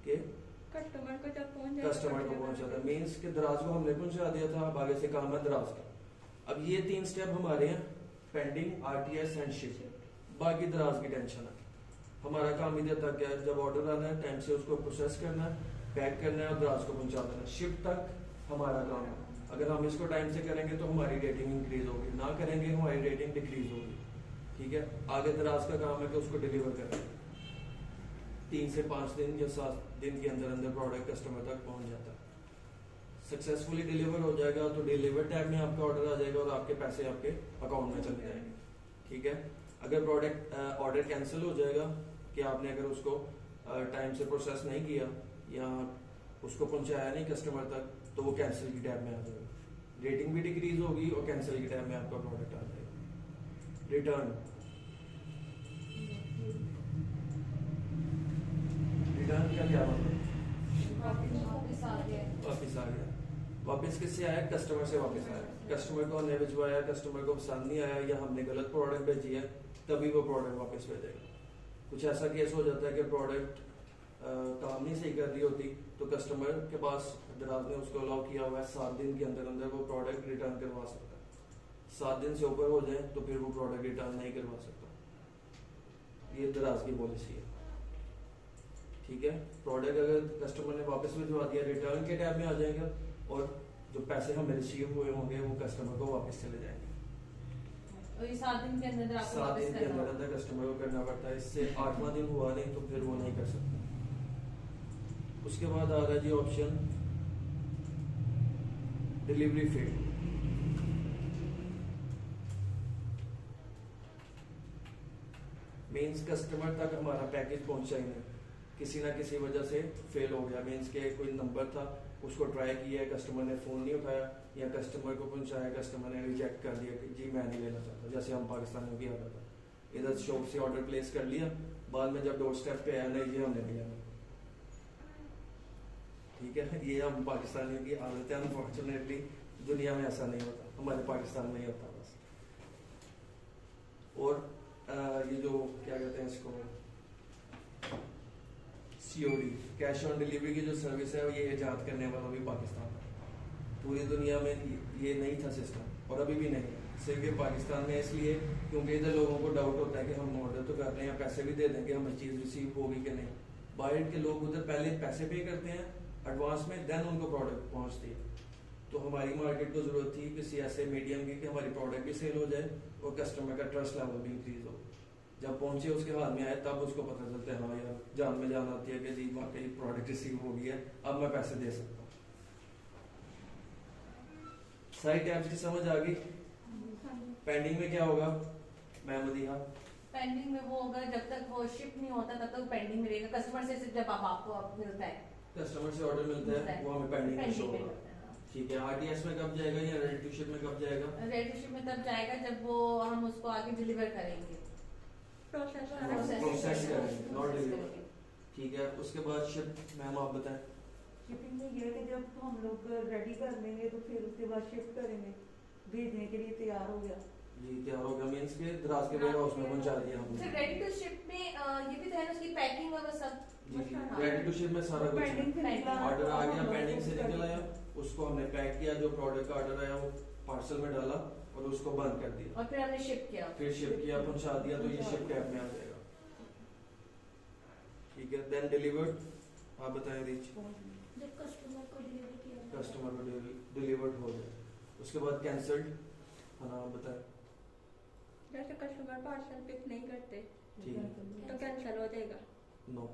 के कस्टमर को जब पहुंचा था, मींस कि दराज को हमने पहुंचा दिया था, अब आगे से काम है दराज का। अब ये 3 स्टेप हमारे हैं, पेंडिंग, RTS एंड शिफ्ट। बाकी दराज की टेंशन है, हमारा काम इधर तक है, जब ऑर्डर आना है टाइम से उसको प्रोसेस करना है, पैक करना है और दराज को पहुंचा देना। शिफ्ट तक हमारा काम है। अगर हम इसको टाइम से करेंगे तो हमारी रेटिंग इंक्रीज होगी, ना करेंगे हमारी रेटिंग डिक्रीज होगी। ठीक है, आगे दराज का काम है कि उसको डिलीवर करें, 3 से 5 दिन या 7 दिन के अंदर अंदर प्रोडक्ट कस्टमर तक पहुंच जाता है। सक्सेसफुली डिलीवर हो जाएगा तो डिलीवर टैब में आपका ऑर्डर आ जाएगा और आपके पैसे आपके अकाउंट में चले जाएंगे। ठीक है। अगर प्रोडक्ट ऑर्डर कैंसिल हो जाएगा कि आपने अगर उसको टाइम से प्रोसेस नहीं किया या उसको पहुंचाया नहीं कस्टमर तक, तो वो कैंसिल की टैब में आ जाएगा। रेटिंग भी डिक्रीज होगी और कैंसिल की टैब में आपका प्रोडक्ट आ जाएगा। रिटर्न का क्या मतलब? वापस आ गया। वापस आ गया। वापस किससे आया? कस्टमर से वापस आया। कस्टमर को हमने भिजवाया, कस्टमर को पसंद नहीं आया या हमने गलत प्रोडक्ट भेजी है, तभी वो प्रोडक्ट वापस भेजेगा। कुछ ऐसा केस हो जाता है कि प्रोडक्ट काम नहीं सही कर रही होती, तो कस्टमर के पास दराज ने उसको अलाउ किया हुआ है 7 दिन के अंदर अंदर वो प्रोडक्ट रिटर्न करवा सकता है। 7 दिन से ऊपर हो जाए तो फिर वो प्रोडक्ट रिटर्न नहीं करवा सकता। ये दराज की पॉलिसी है। ठीक है। प्रोडक्ट अगर कस्टमर ने वापस भिजवा दिया, रिटर्न के टैब में आ जाएगा और जो पैसे हमें रिसीव हुए होंगे वो कस्टमर को वापस चले जाएंगे। और ये 7 दिन के अंदर आपको 7 वापस दिन के करना अंदर होगा। अंदर कस्टमर को करना पड़ता है। इससे 8वां दिन हुआ नहीं तो फिर वो नहीं कर सकता। उसके बाद आ रहा है जी option delivery fail. Means customer तक हमारा पैकेज पहुंचा ही नहीं, किसी ना किसी वजह से फेल हो गया। मीन्स के कोई नंबर था, उसको ट्राई किया, कस्टमर ने फोन नहीं उठाया या कस्टमर को पहुंचाया, कस्टमर ने रिजेक्ट कर दिया कि जी मैं नहीं लेना चाहता। जैसे हम पाकिस्तानियों की आदत है, इधर शॉप से ऑर्डर प्लेस कर लिया, बाद में जब डोर स्टेप पे आया नहीं जी हमने नहीं लेना। ठीक है। ये हम पाकिस्तानियों की आदत है। अनफॉर्चुनेटली दुनिया में ऐसा नहीं होता, हमारे पाकिस्तान में ही होता बस। और ये जो क्या कहते हैं इसको, COD कैश ऑन डिलीवरी की जो सर्विस है ये इजाद करने वाला भी पाकिस्तान है। पूरी दुनिया में ये नहीं था सिस्टम और अभी भी नहीं है। सिर्फ ये पाकिस्तान में इसलिए क्योंकि इधर लोगों को डाउट होता है कि हम ऑर्डर तो कर रहे हैं, पैसे भी दे देंगे, हमें चीज़ रिसीव होगी कि नहीं। बाहर के लोग उधर पहले पैसे पे करते हैं एडवांस में, देन उनको प्रोडक्ट पहुंचती है। तो हमारी मार्केट को जरूरत थी किसी ऐसे मीडियम की कि हमारी प्रोडक्ट भी सेल हो जाए और कस्टमर का ट्रस्ट लेवल भी इंक्रीज हो। जब पहुंचे उसके हाथ में आए तब उसको पता चलता है हाँ यार जान में जान आती है कि जी वाकई प्रोडक्ट रिसीव हो गया, अब मैं पैसे दे सकता हूँ। सारी टैब्स की समझ आ गई। पेंडिंग में क्या होगा मैम मदीहा? पेंडिंग में वो होगा जब तक वो शिप नहीं होता तब तक पेंडिंग में रहेगा। कस्टमर से सिर्फ जब आपको मिलता है, कस्टमर से ऑर्डर मिलता है वो हमें पेंडिंग में शो होगा। करता है। हाँ। ठीक है। RTS में कब जाएगा या रेडी टू शिप में कब जाएगा? रेडी टू शिप में तब जाएगा जब वो हम उसको आगे डिलीवर करेंगे, प्रोसेस प्रोसेस करेंगे, नॉट डिलीवर। ठीक है। उसके बाद शिप मैम आप बताएं। शिपिंग में ये है कि जब हम लोग रेडी कर लेंगे तो फिर उसके बाद शिप करेंगे, भेजने के लिए तैयार हो गया जी तैयार हो गया मीन्स के दराज के वेयर हाउस में पहुंचा दिया हमने। फिर रेडी टू शिप में ये भी तो है ना उसकी पैकिंग और वो सब। जी रेडी टू शिप में सारा कुछ पेंडिंग से निकला, ऑर्डर आ गया, हम लोग पेंडिंग से शिप कर निकल दिया। आया, उसको हमने पैक किया, जो प्रोडक्ट का ऑर्डर आया वो पार्सल में डाला और उसको बंद कर दिया, और फिर हमने शिप किया, फिर शिप किया, पहुंचा दिया, तो ये शिप टैब में आ जाएगा। ठीक है। देन डिलीवर्ड आप बताएं रिच। जब कस्टमर को डिलीवर किया जाए, कस्टमर को डिलीवर्ड हो जाए। उसके बाद कैंसल्ड, हाँ आप बताएं। जैसे कस्टमर पार्सल पिक नहीं करते ठीक है। तो कैंसिल हो जाएगा। नो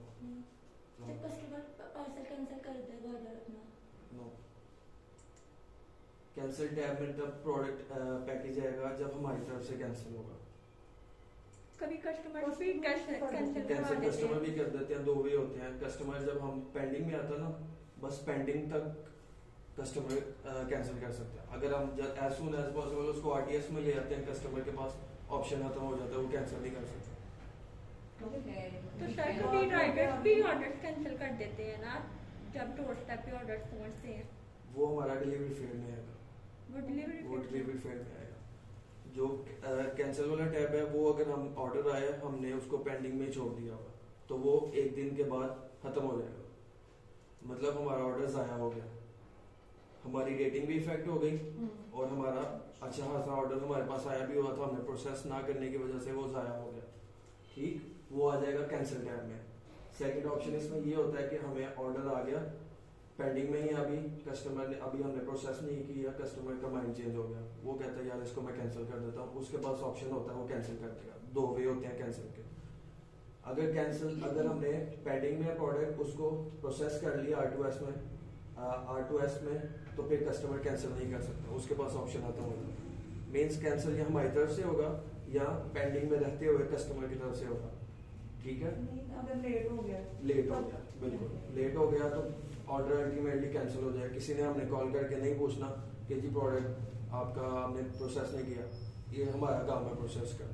जब कस्टमर पार्सल कैंसिल कर दे ऑर्डर अपना, नो। कैंसिल टैब में तब प्रोडक्ट पैकेज आएगा जब हमारी तरफ से कैंसिल होगा। कभी कस्टमर भी कैंसिल करवा कैंसिल देते कस्टमर हैं। भी कर देते हैं, दो वे होते हैं। कस्टमर जब हम पेंडिंग में आता है ना, बस पेंडिंग तक कस्टमर कैंसिल कर सकते हैं। अगर हम एज सुन एज पॉसिबल उसको RTS में ले आते हैं, कस्टमर के पास ऑप्शन खत्म हो जाता है, वो कैंसिल नहीं कर सकते। तो शायद कभी राइडर्स भी ऑर्डर कैंसिल कर देते हैं ना, जब डोर स्टेप पे ऑर्डर पहुंचते हैं। वो हमारा डिलीवरी फेयर में आएगा, वो डिलीवरी वो डिलीवरी फेयर में आएगा। जो कैंसिल वाला टैब है वो अगर हम ऑर्डर आया हमने उसको पेंडिंग में छोड़ दिया होगा तो वो 1 दिन के बाद खत्म हो जाएगा, मतलब हमारा ऑर्डर जाया हो गया, हमारी रेटिंग भी इफेक्ट हो गई और हमारा अच्छा खासा ऑर्डर हमारे पास आया भी हुआ था, हमने प्रोसेस ना करने की वजह से वो जाया हो गया। ठीक, वो आ जाएगा कैंसिल टैब में। सेकंड ऑप्शन इसमें ये होता है कि हमें ऑर्डर आ गया, पेंडिंग में ही अभी कस्टमर ने अभी हमने प्रोसेस नहीं किया, कस्टमर का माइंड चेंज हो गया, वो कहता है यार इसको मैं कैंसिल कर देता हूँ, उसके पास ऑप्शन होता है वो कैंसिल कर देगा। 2 वे होते हैं कैंसिल के। अगर हमने पेंडिंग में प्रोडक्ट उसको प्रोसेस कर लिया R2S में, R2S में, तो फिर कस्टमर कैंसिल नहीं कर सकता, उसके पास ऑप्शन आता होगा। मीन्स कैंसिल या हमारी तरफ से होगा या पेंडिंग में रहते हुए कस्टमर की तरफ से होगा। ठीक है, नहीं, अगर लेट हो गया लेट हो गया, बिल्कुल लेट हो गया तो ऑर्डर अल्टीमेटली कैंसिल हो जाए। किसी ने हमने कॉल करके नहीं पूछना कि जी प्रोडक्ट आपका आपने प्रोसेस नहीं किया, ये हमारा काम है प्रोसेस का।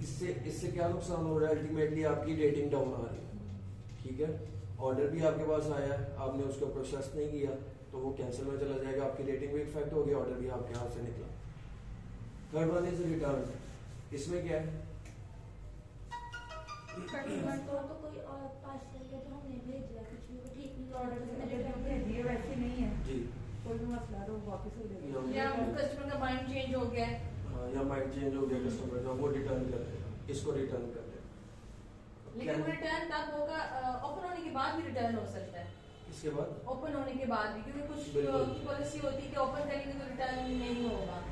इससे इससे क्या नुकसान हो रहा है, अल्टीमेटली आपकी रेटिंग डाउन आ रही है। ठीक है, ऑर्डर भी आपके पास आया है, आपने उसको प्रोसेस नहीं किया तो वो कैंसिल में चला जाएगा, आपकी रेटिंग भी इफेक्ट होगी, ऑर्डर भी आपके हाथ से निकला। Third one is return. इसमें क्या है, कस्टमर को तो कोई और पार्सल या तो हमने भेजा कुछ भी वो ठीक नहीं ऑर्डर ऑर्डर से जो भेजिए वैसे नहीं है, जी कोई भी मसला तो वापस हो जाएगा। या कस्टमर का माइंड चेंज हो गया है, हाँ, या माइंड चेंज हो गया कस्टमर का, वो रिटर्न कर देगा, इसको रिटर्न कर देगा। लेकिन वो रिटर्न तब होगा ओपन होने के बाद भी रिटर्न हो सकता है। इसके बाद ओपन होने के बाद भी, क्योंकि कुछ बिल्कुल। की पॉलिसी होती है कि ओपन करेंगे तो रिटर्न नहीं होगा।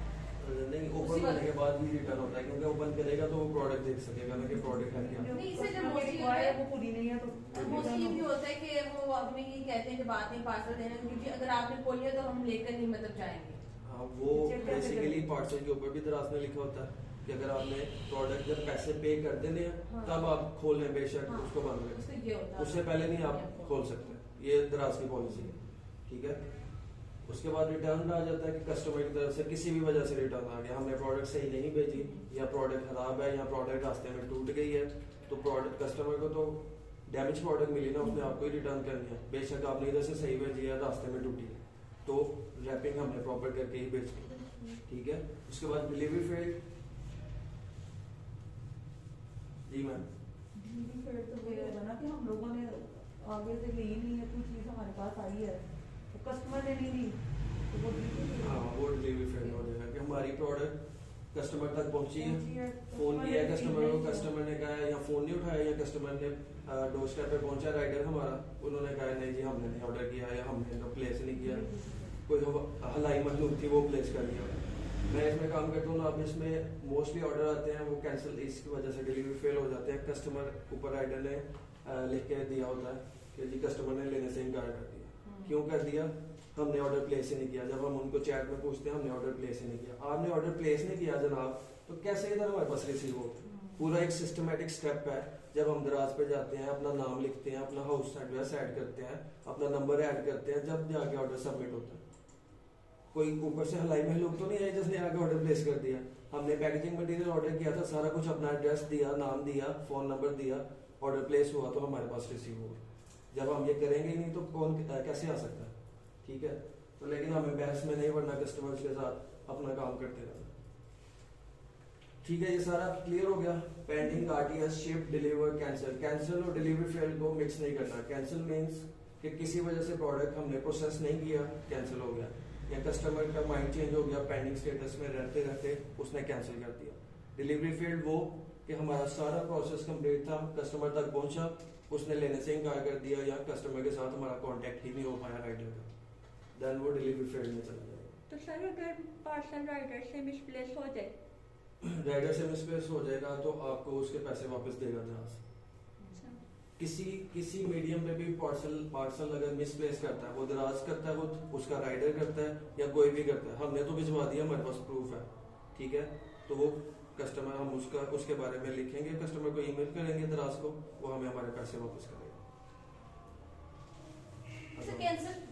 नहीं, उसी ओपन होने वक्त- के बाद भी रिटर्न होता है, क्योंकि ओपन करेगा तो वो प्रोडक्ट देख सकेगा ना कि प्रोडक्ट है क्या। नहीं, इससे जो जब customer mostly require है, होता है- वो पूरी नहीं है तो मोस्टली ये भी होता है कि वो हमें ये कहते हैं जब आते हैं पार्सल देने को, क्योंकि अगर आपने खोल लिया तो हम लेकर नहीं मतलब जाएंगे। हाँ, वो चेक कैसे बेसिकली करें? पार्सल के ऊपर भी दराज में लिखा होता है कि अगर आपने प्रोडक्ट जब पैसे पे कर देने हैं हाँ। तब आप खोल लें, बेशक हाँ। उसको बंद करें, उससे ये होता है। उससे पहले नहीं आप खोल सकते। ये दराज की पॉलिसी है। ठीक है, उसके बाद रिटर्न आ जाता है कि कस्टमर की तरफ से किसी भी वजह से रिटर्न आ गया, हमने प्रोडक्ट सही नहीं भेजी या प्रोडक्ट खराब है या प्रोडक्ट रास्ते में टूट गई है, तो प्रोडक्ट कस्टमर को तो डैमेज प्रोडक्ट मिली ना, उसने आपको ही रिटर्न करनी है। बेशक आपने इधर से सही भेजी है, रास्ते में टूटी है, तो रैपिंग हमने प्रॉपर करके ही भेजनी है। ठीक है, उसके बाद डिलीवरी फेल। जी मैम, डिलीवरी फेल तो ये होगा ना कि हम लोगों ने आगे से ली नहीं है, कोई चीज़ हमारे पास आई है तो कस्टमर ने नहीं ली तो वो delivery fail हाँ, वो डिलीवरी फेल हो जाएगा कि हमारी प्रोडक्ट कस्टमर तक पहुंची पहुंची है, है, फोन customer किया है ने कस्टमर को, receive नहीं कस्टमर ने कहा है या फोन नहीं उठाया या कस्टमर ने डोर स्टेप पे पहुंचा राइडर हमारा, उन्होंने कहा नहीं जी हमने नहीं ऑर्डर किया या हमने तो प्लेस नहीं किया, कोई हलाई मखलूक थी वो प्लेस कर दिया। मैं इसमें काम करता हूँ ना, अब इसमें मोस्टली ऑर्डर आते हैं वो कैंसिल, इसकी वजह से डिलीवरी फेल हो जाते हैं। कस्टमर ऊपर राइडर ने लिख के दिया होता है कि जी कस्टमर ने लेने से इनकार कर दिया। क्यों कर दिया, हमने ऑर्डर प्लेस ही नहीं किया। जब हम उनको चैट में पूछते हैं हमने ऑर्डर प्लेस ही नहीं किया, आपने ऑर्डर प्लेस नहीं किया जनाब, तो कैसे इधर हमारे पास रिसीव हो। पूरा एक सिस्टमेटिक स्टेप है, जब हम दराज पे जाते हैं अपना नाम लिखते हैं, अपना हाउस एड्रेस ऐड करते हैं, अपना नंबर ऐड करते हैं, जब जाके ऑर्डर सबमिट होता है। कोई ऊपर से हलाई महलूक तो नहीं है जिसने आके ऑर्डर प्लेस कर दिया। हमने पैकेजिंग मटेरियल ऑर्डर किया था, सारा कुछ अपना एड्रेस दिया, नाम दिया, फोन नंबर दिया, ऑर्डर प्लेस हुआ तो हमारे पास रिसीव हुआ। जब हम ये करेंगे नहीं तो कौन कैसे आ सकता है। ठीक है, तो लेकिन हमें बहस में नहीं पड़ना, कस्टमर्स के साथ अपना काम करते रहना। ठीक है, ये सारा क्लियर हो गया। Pending, RTS, ship, deliver, cancel. Cancel और डिलीवरी फेल को मिक्स नहीं करना। कैंसिल मीन्स कि किसी वजह से प्रोडक्ट हमने प्रोसेस नहीं किया, कैंसिल हो गया, या कस्टमर का माइंड चेंज हो गया, पेंडिंग स्टेटस में रहते रहते उसने कैंसिल कर दिया। डिलीवरी फेल्ड वो कि हमारा सारा प्रोसेस कंप्लीट था, कस्टमर तक पहुंचा, उसने लेने से इनकार कर दिया या कस्टमर के साथ हमारा कांटेक्ट ही नहीं हो पाया राइडर का, देन वो डिलीवरी फेल्ड में चला जाएगा। तो सर अगर पार्सल राइडर से मिसप्लेस हो जाए, राइडर से मिसप्लेस हो जाएगा तो आपको उसके पैसे वापस देगा जहाज। किसी मीडियम पे भी पार्सल अगर मिसप्लेस करता है, वो दराज करता है, वो उसका राइडर करता है या कोई भी करता है, हमने तो भिजवा दिया, हमारे पास प्रूफ है। ठीक है, तो वो कस्टमर, हम उसके बारे में लिखेंगे, कस्टमर को ईमेल करेंगे दराज को, वो हमें हमारे पैसे वापस करेगा। कैंसिल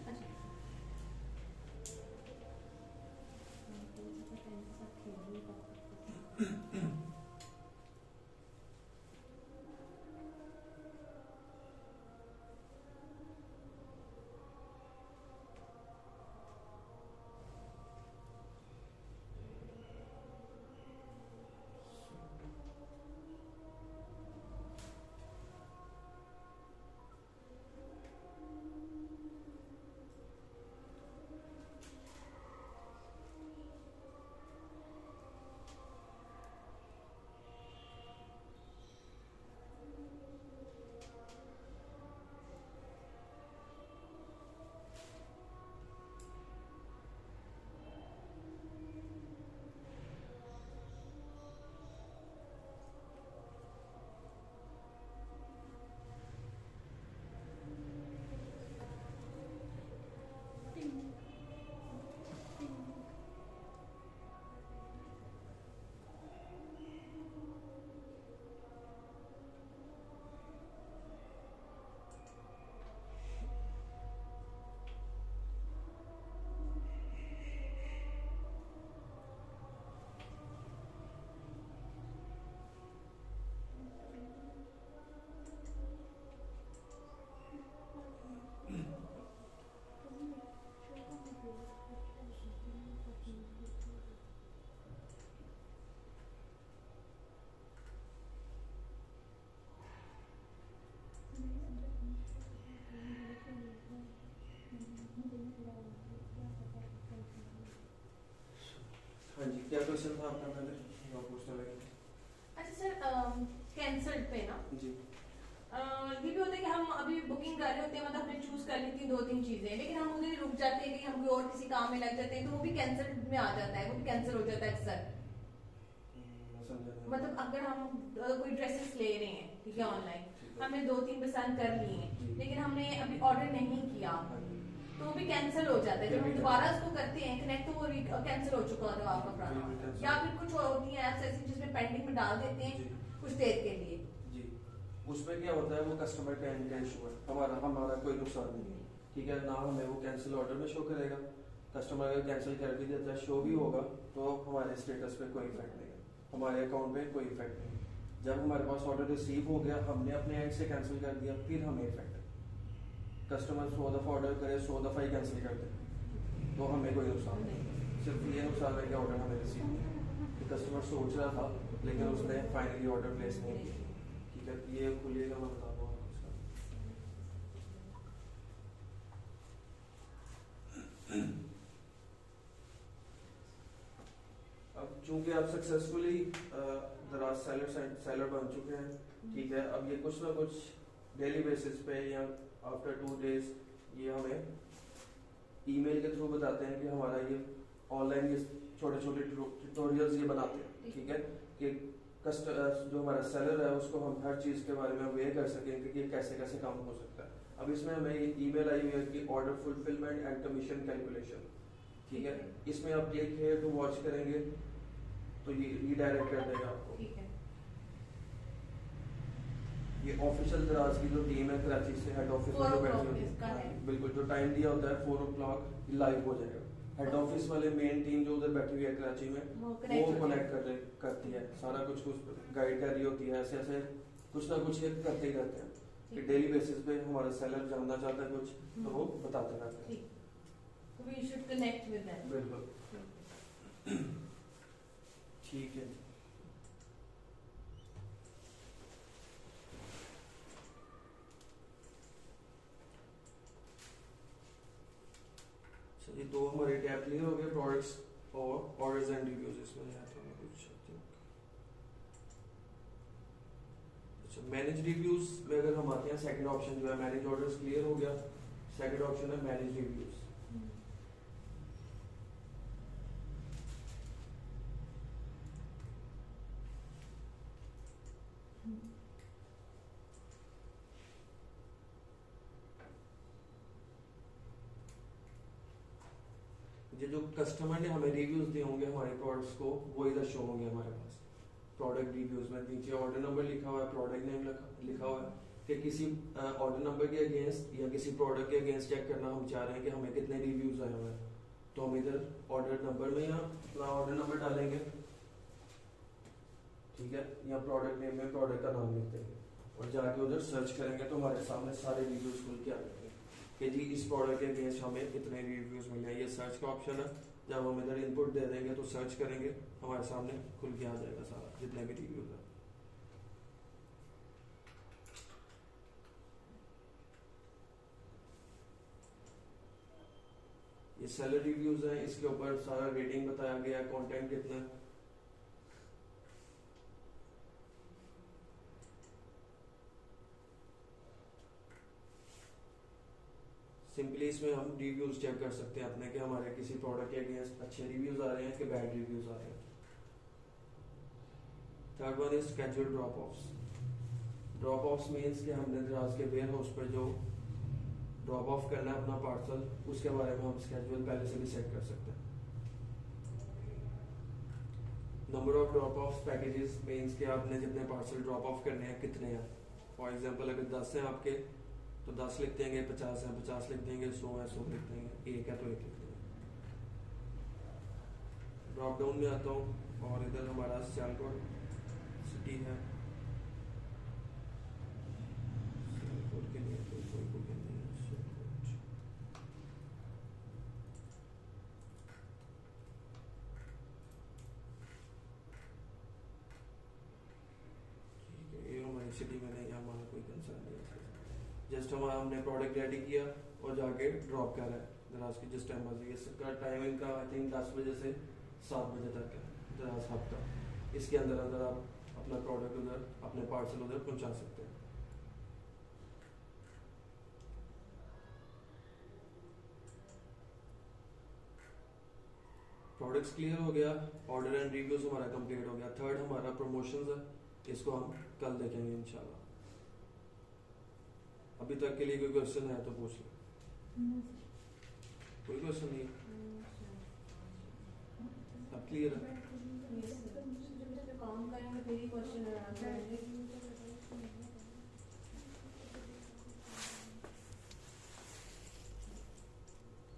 क्वेश्चन था आपका पहले जो पूछने लगे? अच्छा सर, कैंसल्ड पे ना जी ये भी होता है कि हम अभी बुकिंग कर रहे होते हैं, मतलब हमने चूज कर ली थी 2-3 चीजें, लेकिन हम उधर रुक जाते हैं कि हम कोई और किसी काम में लग जाते हैं, तो वो भी कैंसिल में आ जाता है, वो भी कैंसिल हो जाता है अक्सर। मैं समझा नहीं। मतलब अगर हम कोई ड्रेसेस ले रहे हैं, ठीक है, ऑनलाइन ठीक है। हमने 2-3 पसंद कर लिए हैं, जी। लेकिन हमने अभी ऑर्डर नहीं किया, हाँ जी। तो वो भी कैंसिल हो जाता है। जब हम दोबारा उसको करते हैं कनेक्ट, तो वो कैंसिल हो चुका होता है आपका बिल्कुल प्रोग्राम। cancel। या फिर कुछ और होती है ऐप्स ऐसी जिसमें पेंडिंग में डाल देते हैं जी। कुछ देर के लिए। जी उसमें क्या होता है, वो कस्टमर का एंड का इशू है, हमारा कोई नुकसान नहीं है, ठीक है ना। हमें वो कैंसिल ऑर्डर में शो करेगा, कस्टमर अगर कैंसिल कर भी देता है शो भी होगा, तो हमारे स्टेटस पे कोई इफेक्ट नहीं है, हमारे अकाउंट में कोई इफेक्ट नहीं है। जब हमारे पास ऑर्डर रिसीव हो गया, हमने अपने एंड से कैंसिल कर दिया, फिर हमें इफेक्ट है। कस्टमर 100 दफ़ा ऑर्डर करे, 100 दफ़ा ही कैंसिल कर दे, तो हमें कोई नुकसान नहीं। सिर्फ ये नुकसान है कि ऑर्डर हमें रिसीव किया, कि कस्टमर सोच रहा था लेकिन उसने फाइनली ऑर्डर प्लेस नहीं किया। ठीक है, ये खुलिएगा, मैं बता दूँ आपको इसका। अब चूंकि आप सक्सेसफुली दराज सेलर बन चुके हैं, ठीक है, अब ये कुछ ना कुछ डेली बेसिस पे या आफ्टर 2 डेज ये हमें ईमेल के थ्रू बताते हैं कि हमारा ये ऑनलाइन ये छोटे छोटे ट्यूटोरियल्स ये बनाते हैं, ठीक है, कि जो हमारा सेलर है उसको हम हर चीज़ के बारे में अवेयर कर सकें कि ये कैसे कैसे काम हो सकता है। अब इसमें हमें ये ईमेल आई हुई है कि order fulfilment and commission calculation, ठीक है, इसमें आप क्लिक हियर टू वॉच करेंगे तो ये रीडायरेक्ट कर देगा आपको। ठीक है, ये ऑफिशियल दराज की जो टीम है कराची से, हेड ऑफिस में 4 जो बैठी o'clock होती इसका है। है, बिल्कुल जो टाइम दिया होता है 4 o'clock लाइव हो जाएगा। हेड ऑफिस वाले मेन टीम जो उधर बैठी हुई है कराची में, वो वो connect हो कनेक्ट करती है, सारा कुछ गाइड कर रही होती है, ऐसे ऐसे कुछ ना कुछ ये करते ही रहते हैं कि डेली बेसिस पे हमारा सेलर जानना चाहता है कुछ तो वो बताते रहते हैं। ठीक, तो we should connect with them. बिल्कुल ठीक है। ये 2 हमारे टैब क्लियर हो गए, प्रोडक्ट्स और ऑर्डर्स एंड रिव्यूज। इसमें है तो मैं कुछ अच्छा मैनेज रिव्यूज में अगर हम आते हैं, सेकंड ऑप्शन जो है मैनेज ऑर्डर्स क्लियर हो गया, सेकंड ऑप्शन है मैनेज रिव्यूज। ये जो कस्टमर ने हमें रिव्यूज दिए होंगे हमारे प्रोडक्ट्स को, वो इधर शो होंगे हमारे पास प्रोडक्ट रिव्यूज में। नीचे ऑर्डर नंबर लिखा हुआ है, प्रोडक्ट नेम लिखा हुआ है कि किसी ऑर्डर नंबर के अगेंस्ट या किसी प्रोडक्ट के अगेंस्ट चेक करना हम चाह रहे हैं कि हमें कितने रिव्यूज आए हुए हैं, तो हम इधर ऑर्डर नंबर में या अपना ऑर्डर नंबर डालेंगे, ठीक है, या प्रोडक्ट नेम में प्रोडक्ट का नाम लिख देंगे और जाके उधर सर्च करेंगे तो हमारे सामने सारे रिव्यूज खुल के आ जाएंगे कि जी इस प्रोडक्ट के अगेंस्ट हमें इतने रिव्यूज मिले हैं। ये सर्च का ऑप्शन है, जब हम इधर इनपुट दे देंगे तो सर्च करेंगे, हमारे सामने खुल के आ जाएगा सारा जितने भी रिव्यूज है। ये सेलर रिव्यूज हैं, इसके ऊपर सारा रेटिंग बताया गया है, कंटेंट कितना है। सिंपली इसमें हम रिव्यूज चेक कर सकते हैं अपने कि हमारे किसी प्रोडक्ट के अगेंस्ट अच्छे रिव्यूज आ रहे हैं कि बैड रिव्यूज आ रहे हैं। Third one is schedule drop offs. Drop offs means कि हमने दराज के वेयर हाउस पर जो ड्रॉप ऑफ करना है अपना पार्सल, उसके बारे में हम स्केड्यूल पहले से भी सेट कर सकते हैं। Number of drop of packages means कि आपने जितने पार्सल ड्रॉप ऑफ करने हैं कितने हैं। फॉर एग्जांपल अगर 10 हैं आपके तो 10 लिख देंगे, 50 है 50 लिख देंगे, 100 है 100 लिख देंगे, 1 है तो 1 लिख देंगे। ड्रॉप डाउन में आता हूँ और इधर हमारा सियालकोट सिटी है, सियालकोट के लिए तो कोई बुकिंग नहीं है। सियालकोट ठीक है, ये हमारी सिटी में नहीं है, हमारा कोई कंसर्न नहीं है। जस्ट हमने प्रोडक्ट रेडी किया और जाके ड्रॉप कर रहा है दराज की जिस टाइम मर्जी। इसका टाइमिंग का आई थिंक 10 बजे से 7 बजे तक है। दराज हफ्ता, इसके अंदर अंदर आप अपना प्रोडक्ट उधर, अपने पार्सल उधर पहुंचा सकते हैं। प्रोडक्ट्स क्लियर हो गया, ऑर्डर एंड रिव्यूज हमारा कंप्लीट हो गया। थर्ड हमारा प्रमोशंस है, इसको हम कल देखेंगे इंशाल्लाह। अभी तक के लिए कोई क्वेश्चन है तो पूछ लो। कोई क्वेश्चन नहीं, अब क्लियर है। जब काम करेंगे फिर ही क्वेश्चन आंसर